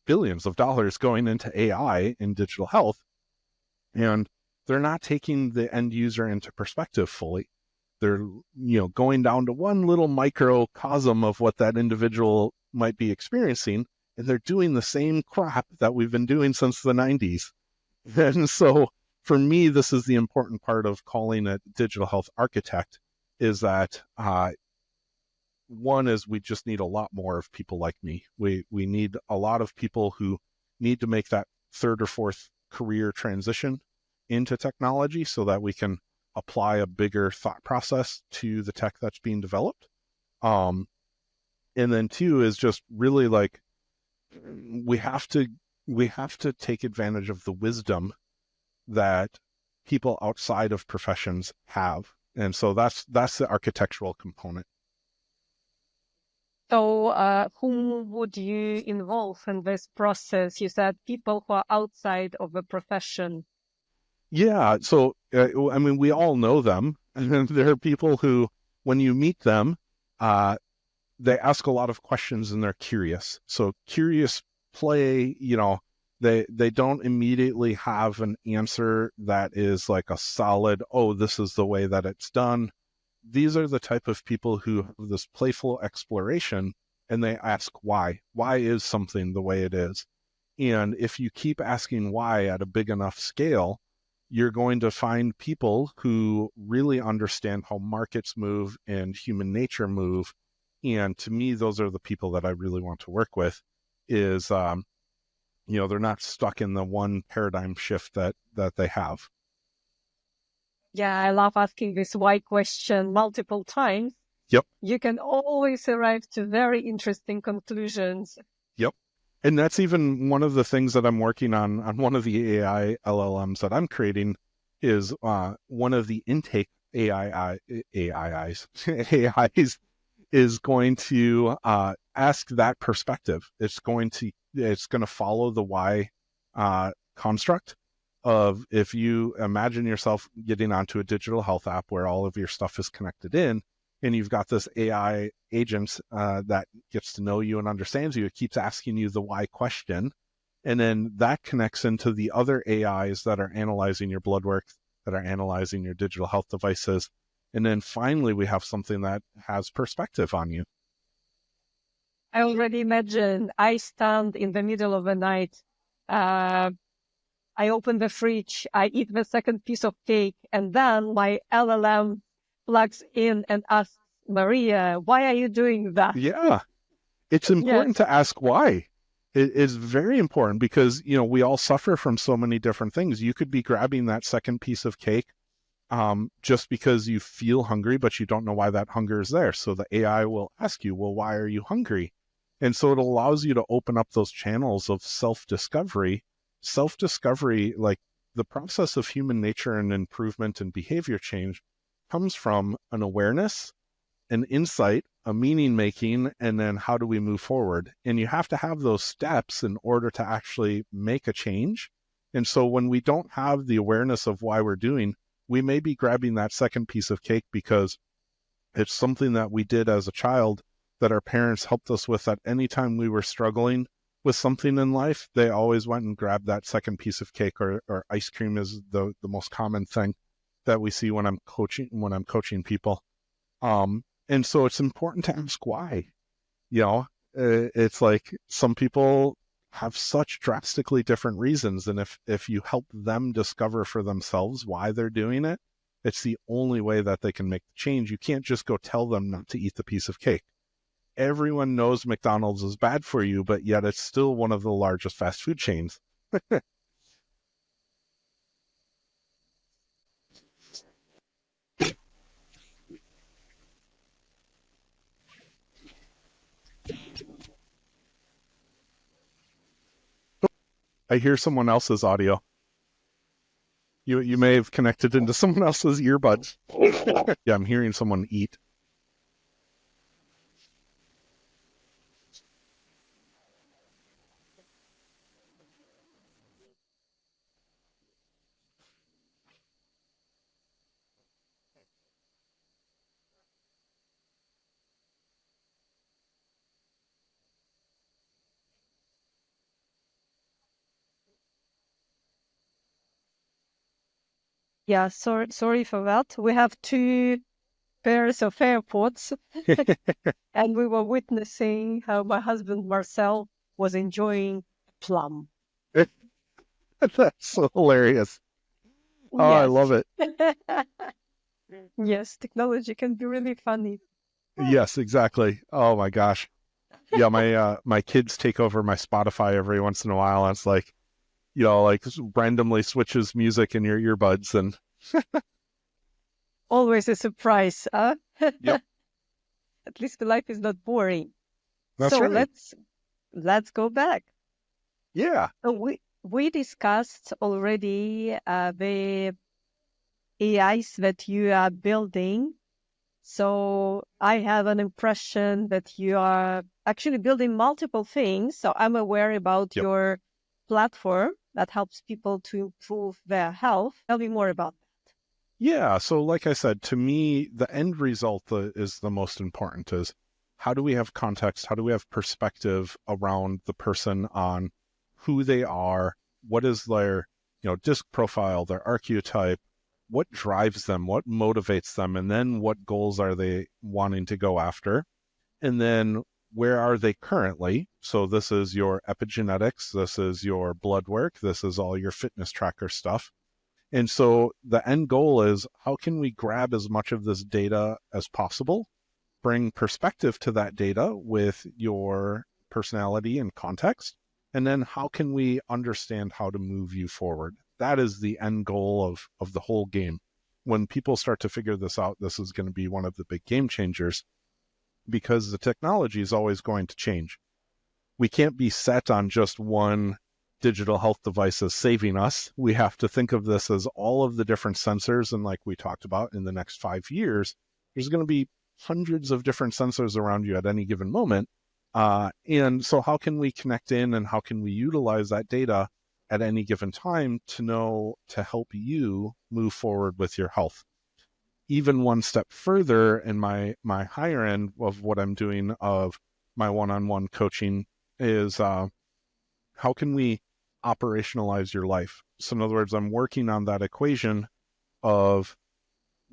billions of dollars going into AI in digital health, and they're not taking the end user into perspective fully. They're, going down to one little microcosm of what that individual might be experiencing, and they're doing the same crap that we've been doing since the 90s. And so for me, this is the important part of calling it digital health architect, is that one is we just need a lot more of people like me. We need a lot of people who need to make that third or fourth career transition into technology so that we can apply a bigger thought process to the tech that's being developed. And then two is just really like, we have to take advantage of the wisdom that people outside of professions have. And so that's the architectural component. So who would you involve in this process? You said people who are outside of a profession. Yeah. So, we all know them. And there are people who, when you meet them, they ask a lot of questions and they're curious. So curious play, they don't immediately have an answer that is like a solid, oh, this is the way that it's done. These are the type of people who have this playful exploration and they ask why. Why is something the way it is? And if you keep asking why at a big enough scale, you're going to find people who really understand how markets move and human nature move. And to me, those are the people that I really want to work with, is, they're not stuck in the one paradigm shift that they have. Yeah, I love asking this why question multiple times. Yep. You can always arrive to very interesting conclusions. Yep. And that's even one of the things that I'm working on one of the AI LLMs that I'm creating, is one of the intake AIs is going to ask that perspective. It's going to follow the why construct of, if you imagine yourself getting onto a digital health app where all of your stuff is connected in, and you've got this AI agent that gets to know you and understands you. It keeps asking you the why question. And then that connects into the other AIs that are analyzing your blood work, that are analyzing your digital health devices. And then finally, we have something that has perspective on you. I already imagine I stand in the middle of the night. I open the fridge, I eat the second piece of cake, and then my LLM plugs in and asks, Maria, why are you doing that? Yeah, it's important to ask why. It is very important because, we all suffer from so many different things. You could be grabbing that second piece of cake just because you feel hungry, but you don't know why that hunger is there. So the AI will ask you, well, why are you hungry? And so it allows you to open up those channels of self-discovery. Self-discovery, like the process of human nature and improvement and behavior change, comes from an awareness, an insight, a meaning making, and then how do we move forward? And you have to have those steps in order to actually make a change. And so when we don't have the awareness of why we're doing, we may be grabbing that second piece of cake because it's something that we did as a child that our parents helped us with. At any time we were struggling with something in life, they always went and grabbed that second piece of cake, or ice cream is the most common thing that we see when I'm coaching people. And so it's important to ask why. It's like some people have such drastically different reasons. And if you help them discover for themselves why they're doing it, it's the only way that they can make the change. You can't just go tell them not to eat the piece of cake. Everyone knows McDonald's is bad for you, but yet it's still one of the largest fast food chains. I hear someone else's audio. You may have connected into someone else's earbuds. Yeah, I'm hearing someone eat. Yeah, sorry for that. We have two pairs of AirPods, and we were witnessing how my husband Marcel was enjoying plum. That's so hilarious. Oh, yes. I love it. Yes, technology can be really funny. Yes, exactly. Oh my gosh. Yeah, my kids take over my Spotify every once in a while, and it's like, like randomly switches music in your earbuds, and always a surprise, huh? Yep. At least the life is not boring. That's so right. let's go back. Yeah. So we discussed already the AIs that you are building. So I have an impression that you are actually building multiple things. So I'm aware about your platform that helps people to improve their health. Tell me more about that. Yeah. So like I said, to me, the end result is the most important. Is how do we have context? How do we have perspective around the person on who they are? What is their, disc profile, their archetype? What drives them? What motivates them? And then what goals are they wanting to go after? And then where are they currently? So this is your epigenetics. This is your blood work. This is all your fitness tracker stuff. And so the end goal is, how can we grab as much of this data as possible, bring perspective to that data with your personality and context, and then how can we understand how to move you forward? That is the end goal of the whole game. When people start to figure this out, this is going to be one of the big game changers, because the technology is always going to change. We can't be set on just one digital health devices saving us. We have to think of this as all of the different sensors. And like we talked about, in the next 5 years, there's going to be hundreds of different sensors around you at any given moment. And so how can we connect in, and how can we utilize that data at any given time to help you move forward with your health? Even one step further in my higher end of what I'm doing of my one-on-one coaching is how can we operationalize your life? So in other words, I'm working on that equation of,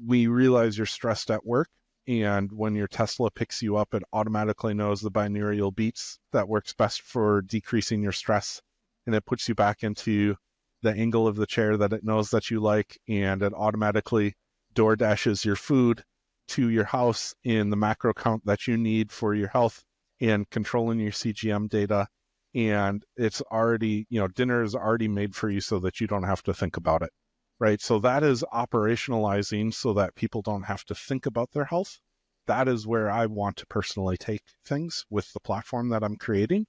we realize you're stressed at work, and when your Tesla picks you up, it automatically knows the binaural beats that works best for decreasing your stress, and it puts you back into the angle of the chair that it knows that you like, and it automatically door dashes your food to your house in the macro count that you need for your health, and controlling your CGM data. And it's already, dinner is already made for you so that you don't have to think about it, right? So that is operationalizing so that people don't have to think about their health. That is where I want to personally take things with the platform that I'm creating,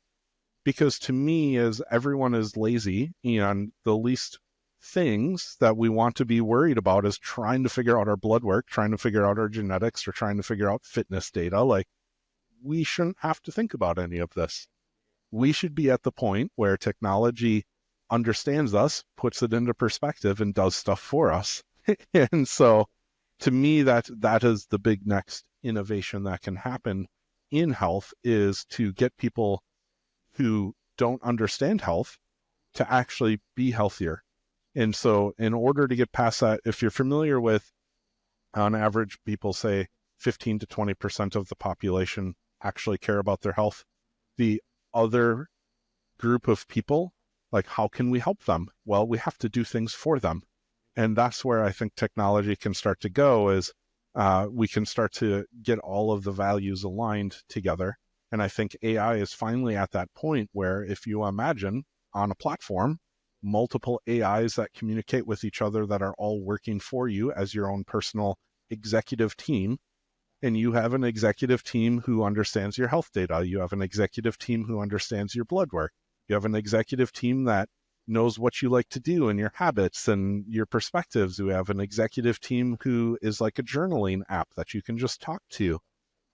because to me, as everyone is lazy, and the least things that we want to be worried about is trying to figure out our blood work, trying to figure out our genetics, or trying to figure out fitness data. Like, we shouldn't have to think about any of this. We should be at the point where technology understands us, puts it into perspective, and does stuff for us. And so to me, that is the big next innovation that can happen in health, is to get people who don't understand health to actually be healthier. And so in order to get past that, if you're familiar with, on average, people say 15 to 20% of the population actually care about their health. The other group of people, like, how can we help them? Well, we have to do things for them. And that's where I think technology can start to go, is we can start to get all of the values aligned together. And I think AI is finally at that point where, if you imagine on a platform, multiple AIs that communicate with each other, that are all working for you as your own personal executive team. And you have an executive team who understands your health data. You have an executive team who understands your blood work. You have an executive team that knows what you like to do and your habits and your perspectives. We have an executive team who is like a journaling app that you can just talk to.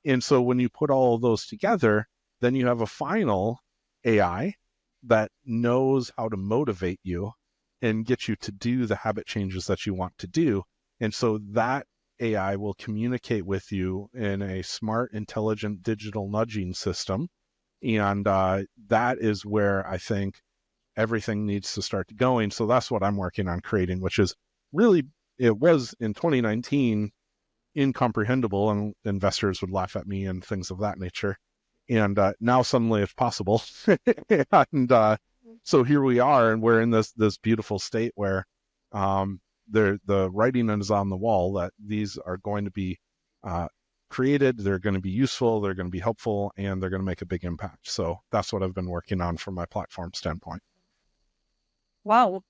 And so when you put all of those together, then you have a final AI that knows how to motivate you and get you to do the habit changes that you want to do. And so that AI will communicate with you in a smart, intelligent digital nudging system. And that is where I think everything needs to start going. So that's what I'm working on creating, which is really, it was in 2019 incomprehensible, and investors would laugh at me and things of that nature. And now suddenly it's possible. And so here we are, and we're in this beautiful state where the writing is on the wall that these are going to be created, they're going to be useful, they're going to be helpful, and they're going to make a big impact. So that's what I've been working on from my platform standpoint. Wow.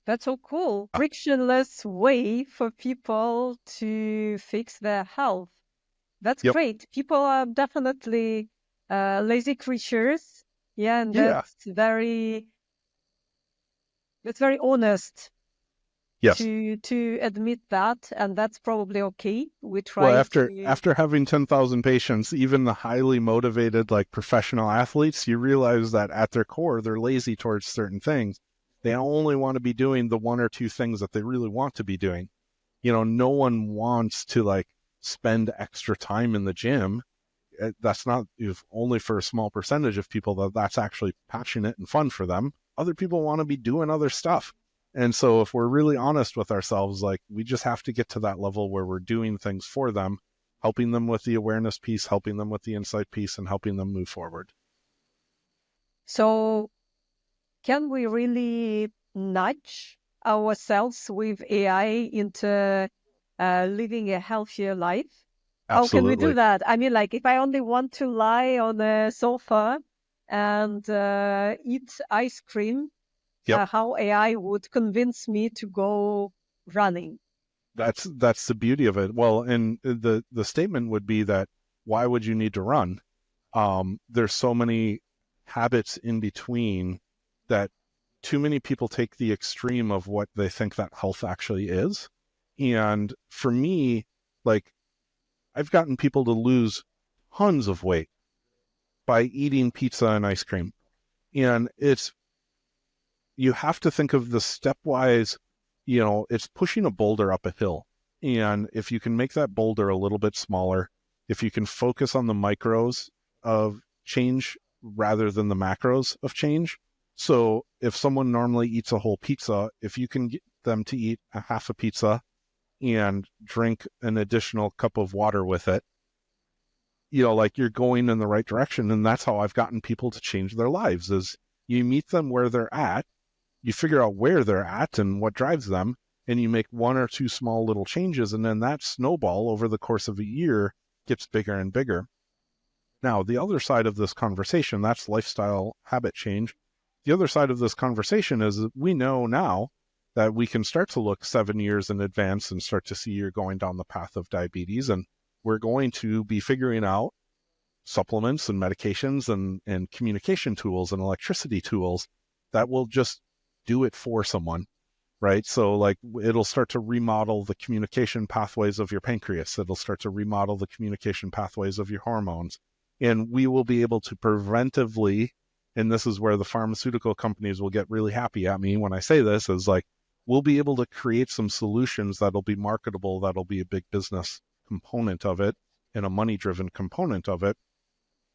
That's so cool. Frictionless way for people to fix their health. That's great. People are definitely lazy creatures. Yeah, and that's very honest. Yes. To admit that, and that's probably okay. We try. Well, after having 10,000 patients, even the highly motivated, like, professional athletes, you realize that at their core, they're lazy towards certain things. They only want to be doing the one or two things that they really want to be doing. No one wants to, like, spend extra time in the gym. That's not, only for a small percentage of people that's actually passionate and fun for them. Other people want to be doing other stuff. And so if we're really honest with ourselves, like, we just have to get to that level where we're doing things for them, helping them with the awareness piece, helping them with the insight piece, and helping them move forward. So can we really nudge ourselves with AI into living a healthier life? Absolutely. How can we do that? I mean, like, if I only want to lie on a sofa and eat ice cream, how AI would convince me to go running? That's the beauty of it. Well, and the statement would be that, why would you need to run? There's so many habits in between that too many people take the extreme of what they think that health actually is. And for me, like, I've gotten people to lose tons of weight by eating pizza and ice cream. And you have to think of the stepwise, it's pushing a boulder up a hill. And if you can make that boulder a little bit smaller, if you can focus on the micros of change rather than the macros of change. So if someone normally eats a whole pizza, if you can get them to eat a half a pizza and drink an additional cup of water with it, like, you're going in the right direction. And that's how I've gotten people to change their lives, is you meet them where they're at, you figure out where they're at and what drives them, and you make one or two small little changes, and then that snowball over the course of a year gets bigger and bigger. Now, the other side of this conversation, that's lifestyle habit change. The other side of this conversation is that we know now that we can start to look 7 years in advance and start to see you're going down the path of diabetes, and we're going to be figuring out supplements and medications and communication tools and electricity tools that will just do it for someone, right? So like, it'll start to remodel the communication pathways of your pancreas. It'll start to remodel the communication pathways of your hormones. And we will be able to preventively, and this is where the pharmaceutical companies will get really happy at me when I say this, is like, we'll be able to create some solutions that'll be marketable, that'll be a big business component of it and a money-driven component of it,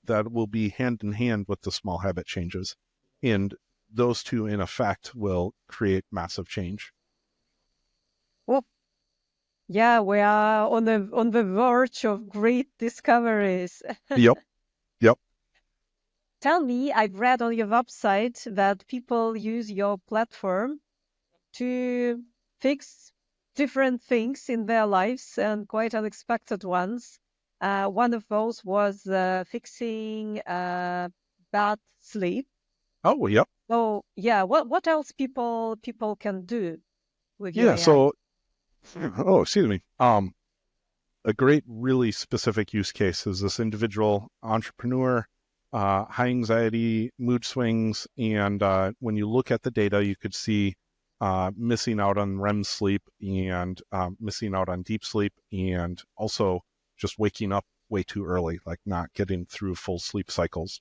that will be hand in hand with the small habit changes. And those two, in effect, will create massive change. Well, yeah, we are on the verge of great discoveries. Yep. Tell me, I've read on your website that people use your platform to fix different things in their lives, and quite unexpected ones. One of those was fixing bad sleep. Oh, yep. So yeah, what else people can do with your Yeah. AI? So, excuse me. A great, really specific use case is this individual entrepreneur, high anxiety, mood swings, and when you look at the data, you could see missing out on REM sleep and missing out on deep sleep, and also just waking up way too early, like not getting through full sleep cycles.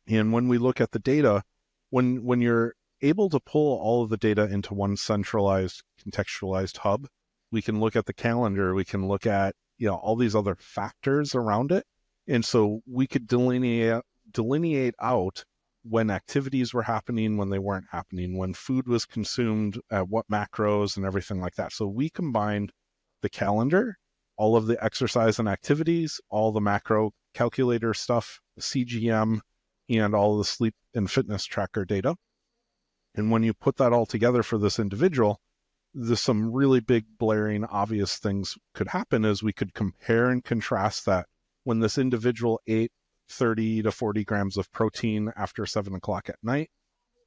And when we look at the data, when you're able to pull all of the data into one centralized, contextualized hub, we can look at the calendar, we can look at, all these other factors around it. And so we could delineate out when activities were happening, when they weren't happening, when food was consumed, at what macros and everything like that. So we combined the calendar, all of the exercise and activities, all the macro calculator stuff, the CGM, and all the sleep and fitness tracker data. And when you put that all together for this individual, there's some really big, blaring, obvious things could happen, is we could compare and contrast that when this individual ate 30 to 40 grams of protein after 7 o'clock at night,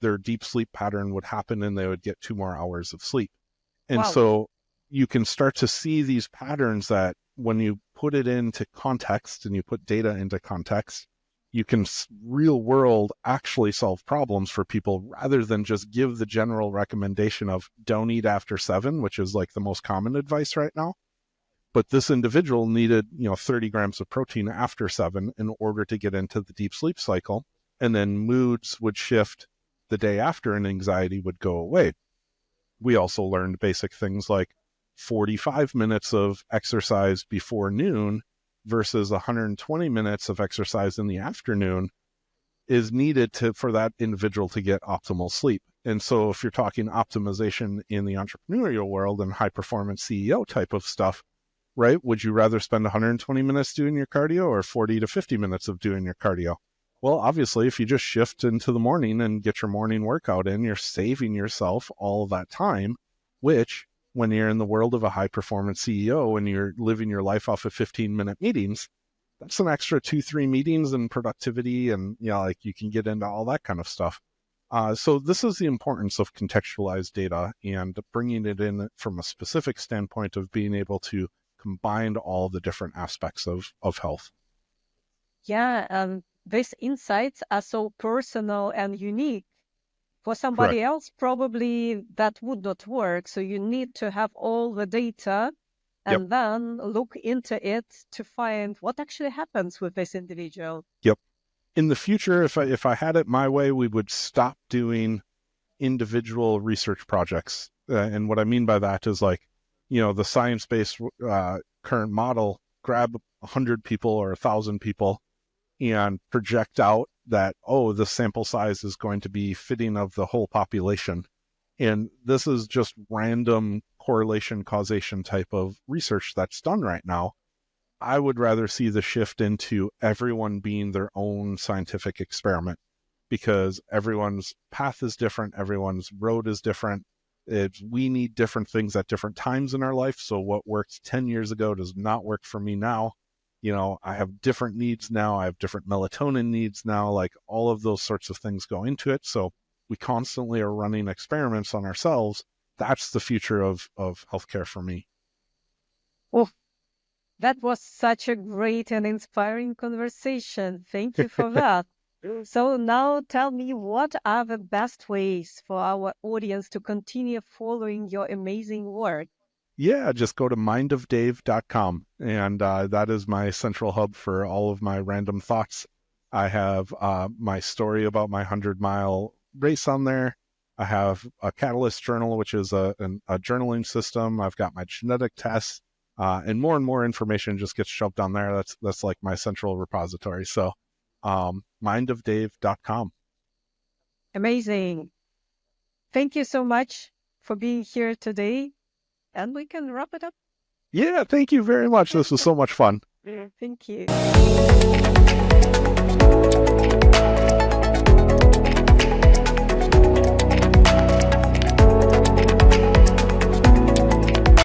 their deep sleep pattern would happen and they would get 2 more hours of sleep. And Wow. so you can start to see these patterns that when you put it into context and you put data into context, you can real world actually solve problems for people, rather than just give the general recommendation of don't eat after 7, which is like the most common advice right now. But this individual needed, 30 grams of protein after 7 in order to get into the deep sleep cycle. And then moods would shift the day after and anxiety would go away. We also learned basic things like 45 minutes of exercise before noon versus 120 minutes of exercise in the afternoon is needed for that individual to get optimal sleep. And so if you're talking optimization in the entrepreneurial world and high performance CEO type of stuff, right? Would you rather spend 120 minutes doing your cardio or 40 to 50 minutes of doing your cardio? Well, obviously, if you just shift into the morning and get your morning workout in, you're saving yourself all of that time, which when you're in the world of a high performance CEO and you're living your life off of 15-minute meetings, that's an extra 2-3 meetings and productivity. And, you can get into all that kind of stuff. So this is the importance of contextualized data and bringing it in from a specific standpoint of being able to combine all the different aspects of health. Yeah, these insights are so personal and unique. For somebody Correct. else, probably that would not work. So you need to have all the data Yep. and then look into it to find what actually happens with this individual. Yep. In the future, if I had it my way, we would stop doing individual research projects. And what I mean by that is like, the science-based current model, grab 100 people or 1,000 people and project out that, the sample size is going to be fitting of the whole population. And this is just random correlation causation type of research that's done right now. I would rather see the shift into everyone being their own scientific experiment, because everyone's path is different, everyone's road is different. We need different things at different times in our life. So what worked 10 years ago does not work for me now. I have different needs now. I have different melatonin needs now. Like all of those sorts of things go into it. So we constantly are running experiments on ourselves. That's the future of healthcare for me. Oh, that was such a great and inspiring conversation. Thank you for that. So now tell me, what are the best ways for our audience to continue following your amazing work? Yeah, just go to mindofdave.com, and that is my central hub for all of my random thoughts. I have my story about my 100-mile race on there. I have a Catalyst journal, which is a journaling system. I've got my genetic tests, and more information just gets shoved on there. That's like my central repository. So mindofdave.com. Amazing. Thank you so much for being here today. And we can wrap it up. Yeah, thank you very much. This was so much fun. Thank you.